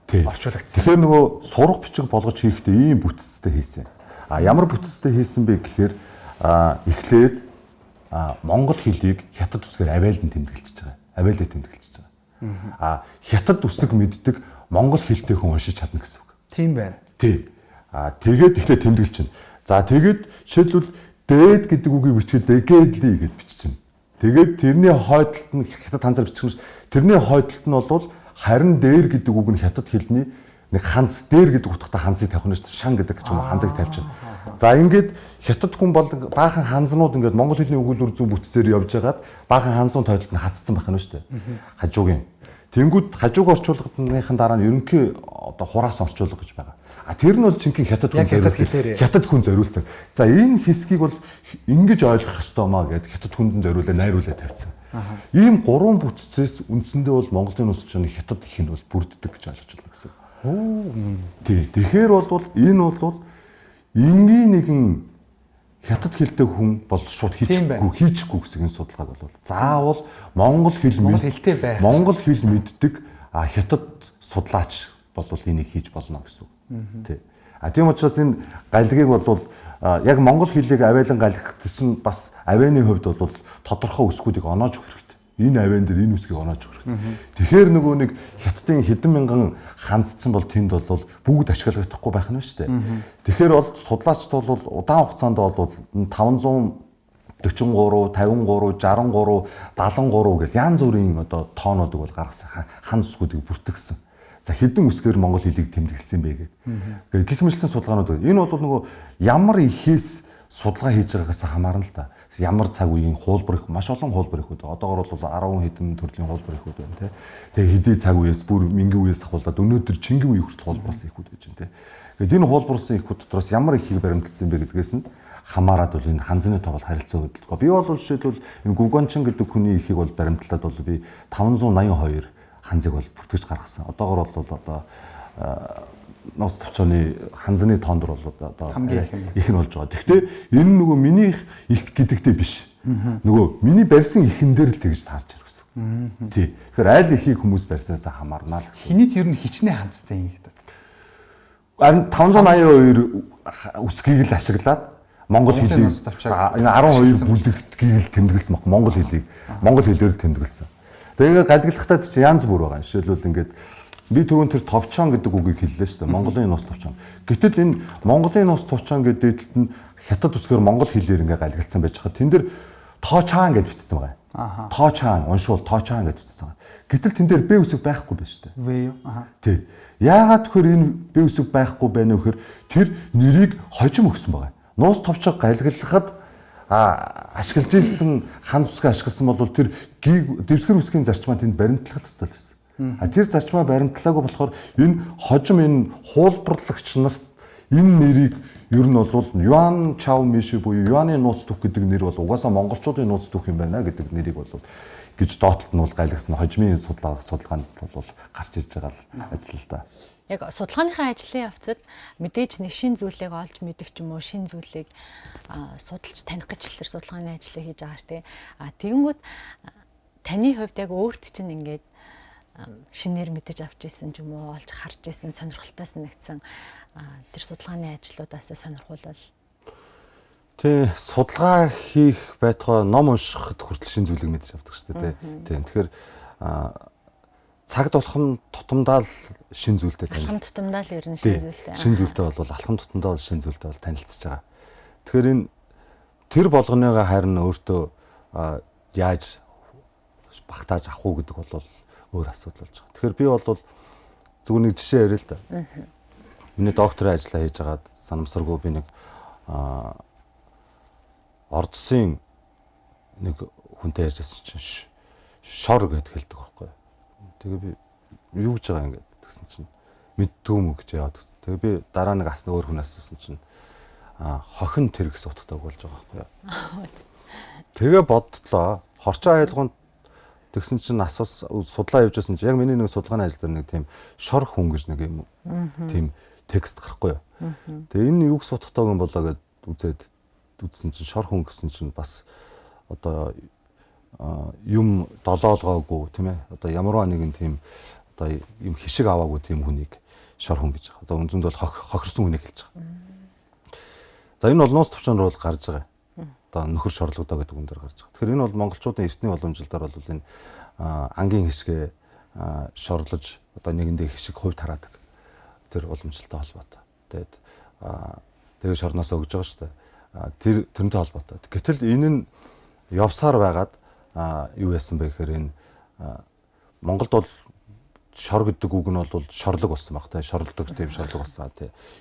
орчуулагдсан. Тэгэхээр нөгөө сурах бичиг болгож хийхдээ ийм бүтцтэй хийсэн. Ямар бүтцтэй хийсэн бэ гэхээр эхлээд монгол хэлийг хятад үсгээр авиалан тэмдэглэж байгаа. Авиалаа тэмдэглэж байгаа. Хятад үсэг мэддэг монгол хэлтэй хүн уншиж чадна гэсэн үг. Тийм байна. Тий. Тэгээд эхлээд тэмдэглэж чинь. За тэгээд жишээлбэл дээд гэдэг үгийг бичгээд дэгедли гэж биччихнэ. Тэгээд тэрний хойдолд нь хятад ханзаар бичих юм. Тэрний хойдолд нь бол харин дээр гэдэг үг нь хятад хэлний нэг ханз дээр гэдэг утгатай ханзыг тавих нь шан гэдэг ч юм уу ханзыг тавьчихна. За ингээд хятад хүн бол баахан ханзнууд ингээд монгол хэлний өгүүлбэр зөв бүтцээр явж байгаад баахан ханзын тойлолд нь хатцсан байх нь шүү дээ. Хажуугийн. Тэнгүүд хажууг орчуулгын дараа нь ерөнхий одоо хураас орчуулга гэж байгаа. Тэр нь бол жинхэнэ хятад хүн зориулсан. За энэ хэсгийг бол ингэж ойлгох ёстой маа гэдэг хятад хүнд зориулаад найруулаад тавьсан. Ийм 3 бүтцээс үндсэндээ бол Монголын нус чанарын хятад их нь бол бүрддэг гэж ойлгож байна гэсэн. Тий. Тэгэхээр бол энэ бол энгийн нэгэн хятад хэлтэй хүн бол шууд хийчихгүй гэсэн судалгааг бол заавал монгол хэл мэддэг хятад судлаач бол энийг хийж болно гэсэн. Тий. Тийм учраас энэ галгийг бол яг монгол хэлийг авиалан галгах чинь бас авианы хувьд бол тодорхой үсгүүдийг оноож өгөх хэрэгтэй. Энэ авиан дээр энэ үсгийг оноож өгөх хэрэгтэй. Тэгэхээр нөгөө нэг хятадын хэдэн мянган ханз чинь бол тэнд бол бүгд ашиглагдахгүй байх нь шүү дээ. Тэгэхээр бол судлаачд бол удаан хугацаанд бол 543, 53, 63, 73 гэх янз бүрийн одоо тоонуудыг бол гаргасан ханз үсгүүдийг бүртгэсэн. За хэдэн үсгээр монгол хэлийг тэмдэглэсэн бэ гэх. Гэх мэтлэн судалгаанууд. Энэ бол нөгөө ямар ихээс судалгаа хийж байгаагаас хамаарна л да. Ямар цаг үеийн хуулбар их маш олон хуулбар их үү. Одоогор бол 10 хэдэн төрлийн хуулбар их үү байна те. Тэгээ хэдий цаг үеэс бүр мингийн үеэс ахуулаад өнөөдөр чингэн үе хүртэл хуулбарс их үү гэж байна те. Тэгээд энэ хуулбарсан их дотроос ямар ихийг баримтлсан бэ гэдгээс нь хамаарад бол энэ ханзны тоглолт харилцаа хөдөлгөө. Би бол жишээлбэл энэ Гүгончин гэдэг хүний ихийг бол баримтлаад бол би 582 ханзыг бол бүртгэж гаргасан. Одоогор бол одоо нуус товчооны ханзны тоонд бол одоо их нь болж байгаа. Гэхдээ энэ нөгөө миний их гэдэгтэй биш. Нөгөө миний барьсан ихэн дээр л тэгж таарч ирэх гэсэн. Тий. Тэгэхээр аль ихийг хүмүүс барьсанаас хамаарна л гэсэн. Хинийд ер нь хичнээн ханзтай юм гэдэг. Харин 582 үсгийг л ашиглаад монгол хэлийг энэ 12 бүлэгдгийг л тэмдэглэсэн баг. Монгол хэлээр тэмдэглэсэн. Тэгээд галглахтаа чи янз бүр байгаа. Жишээлбэл ингээд би түрүүн тэр товчон гэдэг үгийг хэллээ шүү дээ. Монголын нус товчон. Гэтэл энэ Монголын нус товчон гэдэг дээдлэлт нь хятад үсгээр монгол хэлээр ингээд галгалцсан байж хаа. Тэн дээр тоочаан гэж бичсэн байгаа. Тоочаан, уншвал тоочаан гэж бичсэн байгаа. Гэтэл тэн дээр б үсэг байхгүй байна шүү дээ. В юу? Тий. Яагаад тэгэхээр энэ б үсэг байхгүй байна вэ гэхээр тэр нэрийг хожим өгсөн байгаа. Нуус товчог галгалахад ашиглаж ирсэн хан зүсгээ ашигласан бол тэр дэвсгэр үсгийн зарчмаа тэнд баримтлах хэрэгтэй байсан. Тэр зарчмаа баримтлаагүй болохоор энэ хожим энэ хуулбарлагч нарт энэ нэрийг ер нь бол Юан Чао Миши буюу Юаны нууц түүх гэдэг нэр бол угаасаа монголчуудын нууц түүх юм байна гэдэг нэрийг бол гэж доотлолт нь бол гайлгсан хожимын судалгаанд бол гарч ирж байгаа ажил л да. Яг судалгааныхаа ажлын явцад мэдээж нэг шин зүйлийг олж мэдэх ч юм уу шин зүйлийг судалж таних гэж л тэр судалгааны ажлыг хийж байгаа ш тий. Тэгэнгүүт таны хувьд яг өөрт чинь ингээд шинээр мэдэж авч ирсэн ч юм уу олж харж ирсэн сонирхолтойс нэгдсэн тэр судалгааны ажлуудаас сонирхолтой. Тий, судалгаа хийх байтугай ном уншихад хүртэл шин зүйлийг мэдэж авдаг шүү дээ тий. Тэгэхээр цагт болгон тутамдаа л шин зүйлтэй танилцж. Алхам тутамдаа л ер нь шин зүйлтэй. Шин зүйлтэй бол алхам тутамдаа бол шин зүйлтэй бол танилцж байгаа. Тэгэхээр энэ тэр болгоныгаа харин өөртөө яаж багтааж авах уу гэдэг бол өөр асуудал болж байгаа. Тэгэхээр би бол зөвхөн нэг жишээ ярил л да. Миний докторийн ажлаа хийж байгаад санамсаргүй би нэг Ордсын нэг хүнтэй ярьжсэн чинь шор гэд хэлдэг байхгүй. Тэгээ би юу гэж байгаа ингээд тэгсэн чинь мэддгүй мө гэж яваад. Тэгээ би дараа нэг асны өөр хүн асуусан чинь хохин тэр гэсэн утгатай болж байгаа байхгүй. Тэгээ боддлоо. Хорчоо айлгуунд тэгсэн чинь судлаа явж байсан чинь яг миний нэг судалгааны ажил дээр нэг тийм шор хүн гэж нэг юм тийм текст гарахгүй юу. Тэгээ энэ юу гэсэн утгатай юм болоо гэд үзсэн чинь шор хүн гэсэн чинь бас одоо юм долоолгоогүй тийм ээ одоо ямарваа нэгэн тийм одоо юм хишиг аваагүй тийм хүнийг шор хүн гэж. Одоо үнзэнд бол хохирсон хүнийг хэлж байгаа. За энэ бол нууц төвчнөр бол гарч байгаа. Одоо нөхөр шорлогдоо гэдэг үгээр гарч байгаа. Тэгэхээр энэ бол монголчуудын эртний уламжлалаар бол энэ ангийн хишгээ шорлож одоо нэгэндээ хишиг хувь тараадаг тэр уламжлалтай холбоотой. Тэгээд шорноос өгж байгаа шүү дээ. Тэрнтэй холбоотой. Гэтэл энэ нь явсаар байгаад юу яасан бэ гэхээр энэ Монголд бол шор гэдэг үг нь бол шорлог болсон баг. Шорлдог тийм шорлог болсон.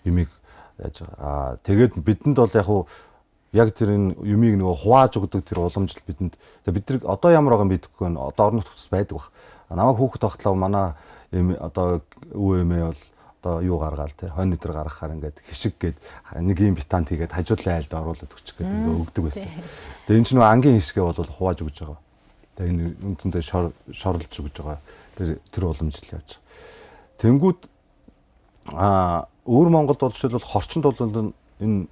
Юмыг яаж байгаа. Тэгээд бидэнд бол яг тэр энэ юмыг нөгөө хувааж өгдөг тэр уламжлал бидэнд бид нар одоо ямар байгаа юм бидэхгүй нь одоо орон нутгаас байдаг баг. Намайг хүүхэд тахтлаа манай одоо өвөө эмээ бол одоо юу гаргаал те хонь өдр гаргахаар ингээд хишиг гээд нэг юм битант хийгээд хажуудлын айлд оруулаад өччих гээд ингээд өгдөг байсан. Тэгээ энэ ч нөгөө ангийн хишгээ бол хувааж өгж байгаа. Тэгээ энэ үнтэндээ шорлж өгж байгаа. Тэр уламжлал явж байгаа. Тэнгүүд өөр Монголд бол жишээлбэл хорчонд бол энэ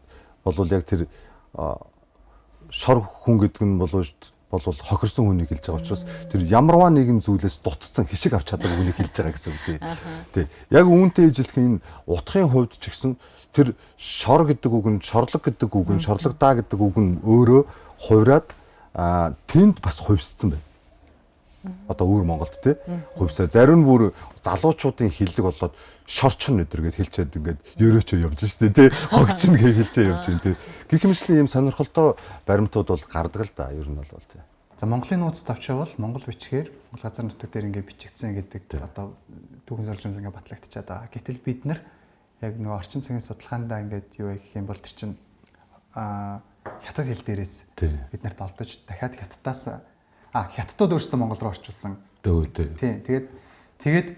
бол яг тэр шор хүн гэдэг нь бол хохирсон хүнийг хэлж байгаа учраас тэр ямарваа нэгэн зүйлээс дутцсан хишиг авч чаддаг хүнийг хэлж байгаа гэсэн үг тий. Яг үүнтэй ижилхэн энэ утгын хувьд ч гэсэн тэр шор гэдэг үг нь шорлог гэдэг үг нь шорлогдаа гэдэг үг нь өөрөө хувраад тэнд бас хувьсцсан байна. Одоо өөр Монголд тий хувьсаа зарим нь бүр залуучуудын хиллэг болоод шорчин өдр гэж хэлчихэд ингээд ерөөчөө явж штэ тий хогчин гэж хэлчээ явж байна тий. Гэх мэтчлэн ийм сонирхолтой баримтууд бол гардаг л да ер нь бол тий. За Монголын нууц тавчаа бол Монгол бичгээр Монгол газар нутаг дээр ингээд бичигдсэн гэдэг одоо түүхэн зорилжуулал ингээд батлагдчихад байгаа. Гэтэл бид нар яг нөгөө орчин цагийн судалгаандаа ингээд юу гэх юм бол тэр чинь хятад хэл дээрээс бид нарт олдож дахиад хятадууд өөрсдөө Монгол руу орчуулсан. Тийм. Тэгээд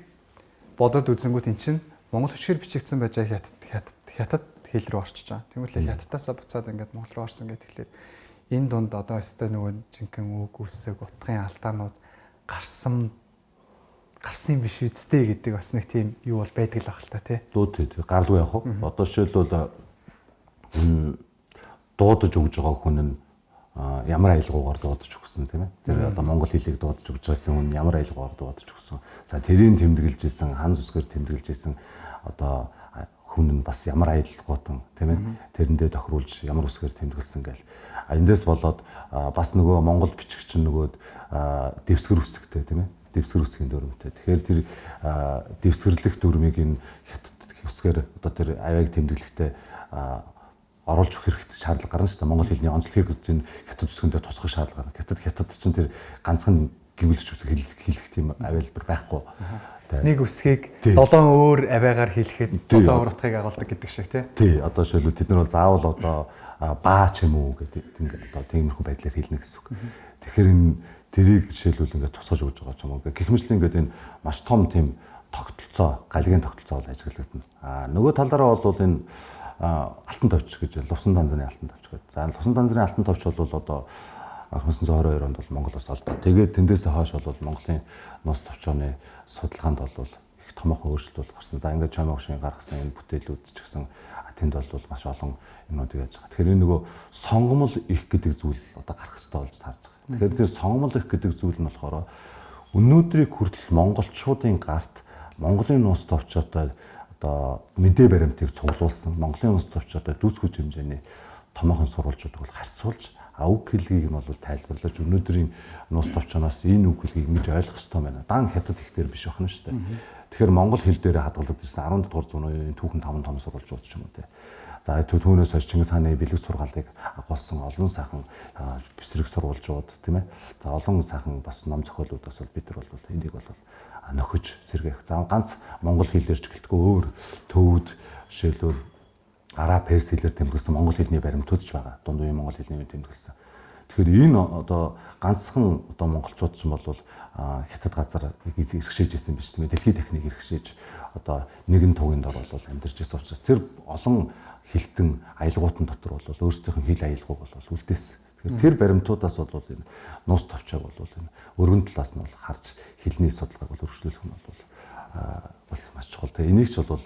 бодоод үзэнгүүт эн чинь Монгол бичгээр бичигдсэн байж хятад хэл рүү орчиж байгаа. Тэгмүүлээ хятадасаа буцаад ингээд Монгол руу орсон гэдэг тэгэхээр энэ дунд одоо өстэй нөгөө жинхэнэ үг үсэг утгын алдаанууд гарсан биш үсттэй гэдэг бас нэг тийм юу бол байдаг л баг л та тий. Тий. Гарлгүй яах вэ? Одоо жишээлбэл дуудаж өгж байгаа хүн нь ямар аялгаугаар дуудаж өгсөн тийм ээ. Тэр одоо монгол хэлийг дуудаж өгж байсан хүн ямар аялгаугаар дуудаж өгсөн. За тэрийг тэмдэглэж исэн, хан зүсгээр тэмдэглэж исэн одоо хүн нь бас ямар аялалгуутан тийм ээ. Тэрэндээ тохируулж ямар үсгээр тэмдэглэсэн гээл. Эндээс болоод бас нөгөө монгол бичигч нөгөөд дэвсгэр үсгтэй тийм ээ. Дэвсгэр үсгийн дүрмтэй. Тэгэхээр тэр дэвсгэрлэх дүрмийг энэ хятад үсгээр одоо тэр авийг тэмдэглэхдээ оруулж өгөх хэрэгтэй шаардлага гарна шүү дээ. Монгол хэлний онцлогийг энэ хятад үсгэндээ тусгах шаардлага гарна. Хятад чинь тэр ганцхан гимэлж үсэг хэлэх тийм авилбар байхгүй. Нэг үсгийг 7 өөр авиагаар хэлэхэд 7 өөр утгыг агуулдаг гэдэг шиг тий. Тий. Одоо жишээлбэл тэд нар бол заавал одоо баа ч юм уу гэдэг ингээд одоо тиймэрхүү байдлаар хэлнэ гэсэн үг. Тэгэхээр энэ тэрийг жишээлбэл ингээд тусгаж өгж байгаа ч юм уу. Гэх мэт ингээд энэ маш том тийм тогтолцоо, галгийн тогтолцоо бол ажиглагдана. Нөгөө талаараа бол энэ алтан товч гэж лувсан данзаны алтан товч гэдэг. За лувсан данзаны алтан товч бол одоо 1922 онд бол Монголоос олдсон. Тэгээд тэндээс хойш бол Монголын нус товчооны судалгаанд бол их томоохон өөрчлөлт гарсан. За ингээд Чамаа Хошин гаргасан энэ бүтээлүүд ч гэсэн тэнд бол маш олон юмнуудыг яаж байгаа. Тэгэхээр энэ нөгөө сонгомл их гэдэг зүйл одоо гарах хэрэгтэй болж таарж байгаа. Тэгэхээр тэр сонгомл их гэдэг зүйл нь болохоор өнөөдрийг хүртэл монголчуудын гарт Монголын нус товчоотой одоо мэдээ баримтыг цуглуулсан Монголын нус товчоотой дүүцгүүч хэмжээний томоохон сурвалжуудыг бол харьцуулж үг хэллэгийг нь бол тайлбарлаж өнөөдрийн нус товчоноос энэ үг хэллэгийг ингэж ойлгох хэрэгтэй байна. Дан хятад ихтер биш байна шүү дээ. Тэгэхээр монгол хэл дээрээ хадгалагдсан 17 дугаар зууны үеийн түүхэн том сурвалжууд ч юм уу те. За түүнээс хойш Чингис хааны бэлэг сургаалыг агуулсан олон сайхан бэсрэг сурвалжууд тийм ээ. За олон сайхан бас ном зохиолуудаас бол бид нар бол энийг бол нөхөж сэргээх. За ганц монгол хэлээр ч гэлтгүй өөр төвд жишээлбэл араб перс хэлээр тэмдэглэсэн монгол хэлний баримтууд ч байгаа. Дунд үеийн монгол хэлний тэмдэглэсэн. Тэгэхээр энэ одоо ганцхан одоо монголчууд ч юм бол хятад газар иргэшээж исэн биш тийм ээ. Дэлхийн техник иргэшээж одоо нэгэн тугийн дор бол амьдарч исэн учраас тэр олон хилтэн аялгуутан дотор бол өөрсдийнх нь хил аялгууг бол үлдээсэн. Тэгэхээр тэр баримтуудаас бол энэ нус товчоог бол энэ өргөн талаас нь бол харж хилний судалгааг бол өргөжлүүлэх нь бол маш чухал. Тэгээ энийг ч бол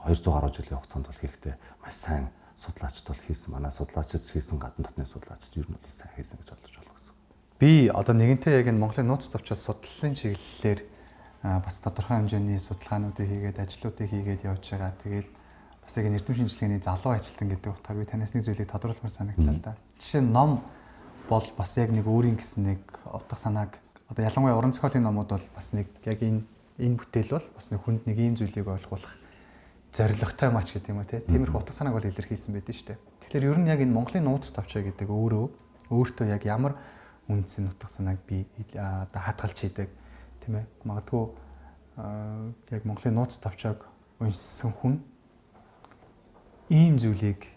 200 гаруй жилийн хугацаанд бол хийхдээ маш сайн судлаачд бол хийсэн. Манай судлаачид хийсэн гадна дотны судлаачид ер нь бол сайн хийсэн гэж бодож байна гэсэн. Би одоо нэгэнтээ яг энэ Монголын нууц товчоос судлалын чиглэлээр бас тодорхой хэмжээний судалгаануудыг хийгээд ажлуудыг хийгээд явж байгаа. Тэгээд бас яг эрдэм шинжилгээний залуу ажилтан гэдэг утгаар би танаас нэг зүйлийг тодруулмаар санагдлаа л да. Жишээ нь ном бол бас яг нэг өөрийн гэсэн нэг утга санааг одоо ялангуяа уран зохиолын номууд бол бас нэг яг энэ бүтээл бол бас нэг хүнд нэг ийм зүйлийг ойлгуулах зорилготой мач гэдэг юм уу те. Тиймэрхүү утга санааг бол илэрхийлсэн байдаг шүү дээ. Тэгэхээр ер нь яг энэ Монголын нууц товчоо гэдэг өөртөө яг ямар үндсэн утга санааг би одоо хадгалж хийдэг тийм ээ. Магадгүй яг Монголын нууц товчоог уншсан хүн ийм зүйлийг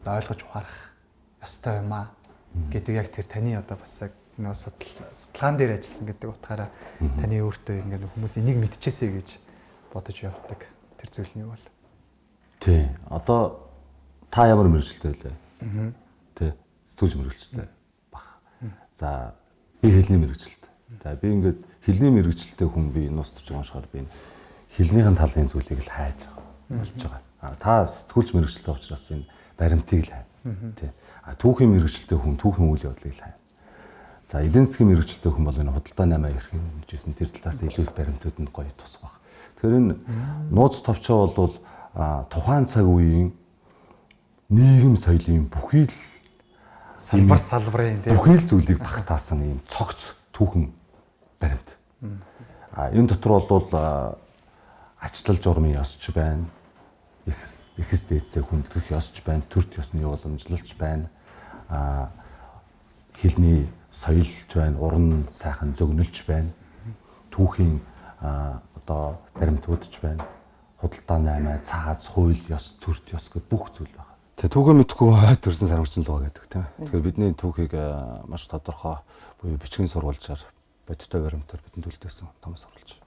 ойлгож ухаарах ёстой юм аа гэдэг яг тэр таны одоо бас яг нөө судалгаан дээр ажилласан гэдэг утгаараа таны өөртөө ингээд хүмүүс энийг мэдчихээсэй гэж бодож явдаг тэр зүйл нь юу бол? Тий. Одоо та ямар мэрэгчлээ вэ? Тий. Сэтгүүлч мэрэгчлээ баг. За би хэлний мэрэгчлээ. За би ингээд хэлний мэрэгчлээ хүн би нус товч уншихаар би хэлнийхэн талын зүйлийг л хайж болж байгаа. Та сэтгүүлч мэрэгчлээ учраас энэ баримтыг л хай. Тий. Түүхийн мэрэгчлээ хүн түүхийн үйл явдлыг л хай. За эдийн засгийн мэрэгчлээ хүн бол энэ худалдаа 8 эрхийн хэмжээсэн тэр талаас илүү их баримтууд нь гоё тусах баг. Тэгэхээр энэ нууц товчоо бол тухайн цаг үеийн нийгэм соёлын бүхий л салбарын бүхий л зүйлийг багтаасан ийм цогц түүхэн баримт. Энэ дотор бол ачлал журмын ёсч байна. Ихэс дээдсээ хүндлэх ёсч байна, төрт ёсны уламжлалч байна. Хэлний соёлч байна, уран сайхан зөгнөлч байна. Түүхийн одоо баримтуудч байна. Худалдаа 8, цааз, хууль, ёс, төрт ёс гэх бүх зүйл байна. Тэгээ түүхээ мэдхгүй хойд төрсэн сарвчин луга гэдэг тийм. Тэгэхээр бидний түүхийг маш тодорхой буюу бичгийн сурвалжаар бодиттой баримтаар бидэнд үлдээсэн том сурвалж.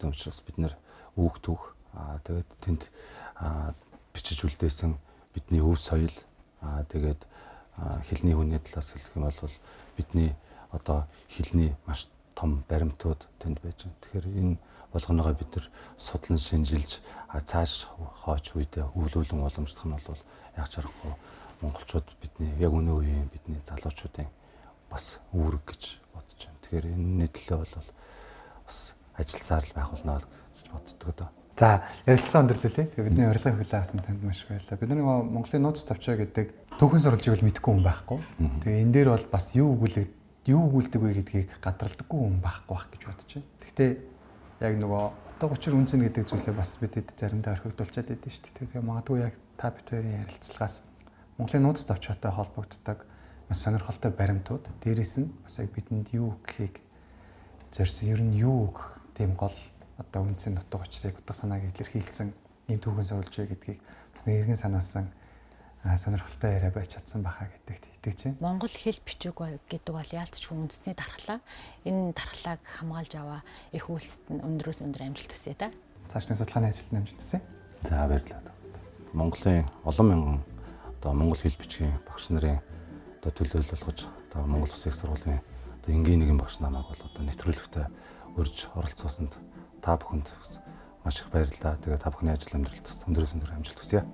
Тийм учраас бид нэр үг түүх тэгээд тэнд бичиж үлдээсэн бидний өв соёл тэгээд хэлний хүний талаас хэлэх юм бол бидний одоо хэлний маш том баримтууд тэнд байж байна. Тэгэхээр энэ болгоноогоо бид нар судлан шинжилж цааш хооч үедээ өвлүүлэн уламжлах нь бол яг чарахгүй монголчууд бидний яг өнөө үеийн бидний залуучуудын бас үүрэг гэж бодож байна. Тэгэхээр энэ төлөө бол бас ажилласаар л байх болно гэж боддог доо. За ярилцлага өндөрлөлээ. Тэгээ бидний урилга хүлээн авсан танд маш баярлалаа. Бид нар Монголын нууц товчоо гэдэг түүхэн сурвалжийг бол мэдэхгүй хүн байхгүй. Тэгээ энэ дээр бол бас юу өгүүлдэг вэ гэдгийг гадралдаггүй хүн байхгүй байх гэж бодож байна. Гэхдээ яг нөгөө утга учир үнцэн гэдэг зүйлээ бас бидэд заримдаа орхигдуулчаад байдаг шүү дээ. Тэгээ магадгүй яг та бид хоёрын ярилцлагаас Монголын нууц товчоотой холбогддог маш сонирхолтой баримтууд дээрээс нь бас яг бидэнд юу гэхийг зорьсон ер нь юу гэх тийм гол одоо үндсэн утга учирыг утга санааг илэрхийлсэн ийм түүхэн сурвалж гэдгийг бас нэг иргэн санаасан сонирхолтой яриа байж чадсан байхаа гэдэгт итгэж байна. Монгол хэл бичиг гэдэг бол яалтчгүй үндэсний дархлаа. Энэ дархлааг хамгаалж аваа их үйлсэд нь өндрөөс өндөр амжилт хүсье та. Цаашдын судалгааны ажилд амжилт хүсье. За баярлалаа. Монголын олон мянган одоо монгол хэл бичгийн багш нарын одоо төлөөлөл болгож одоо Монгол Улсын их сургуулийн одоо энгийн нэгэн багш намайг бол одоо нэвтрүүлэгтээ урьж оролцоосонд та бүхэнд маш их баярлалаа. Тэгээ та бүхний ажил амьдралд өндрөөс өндөр амжилт хүсье.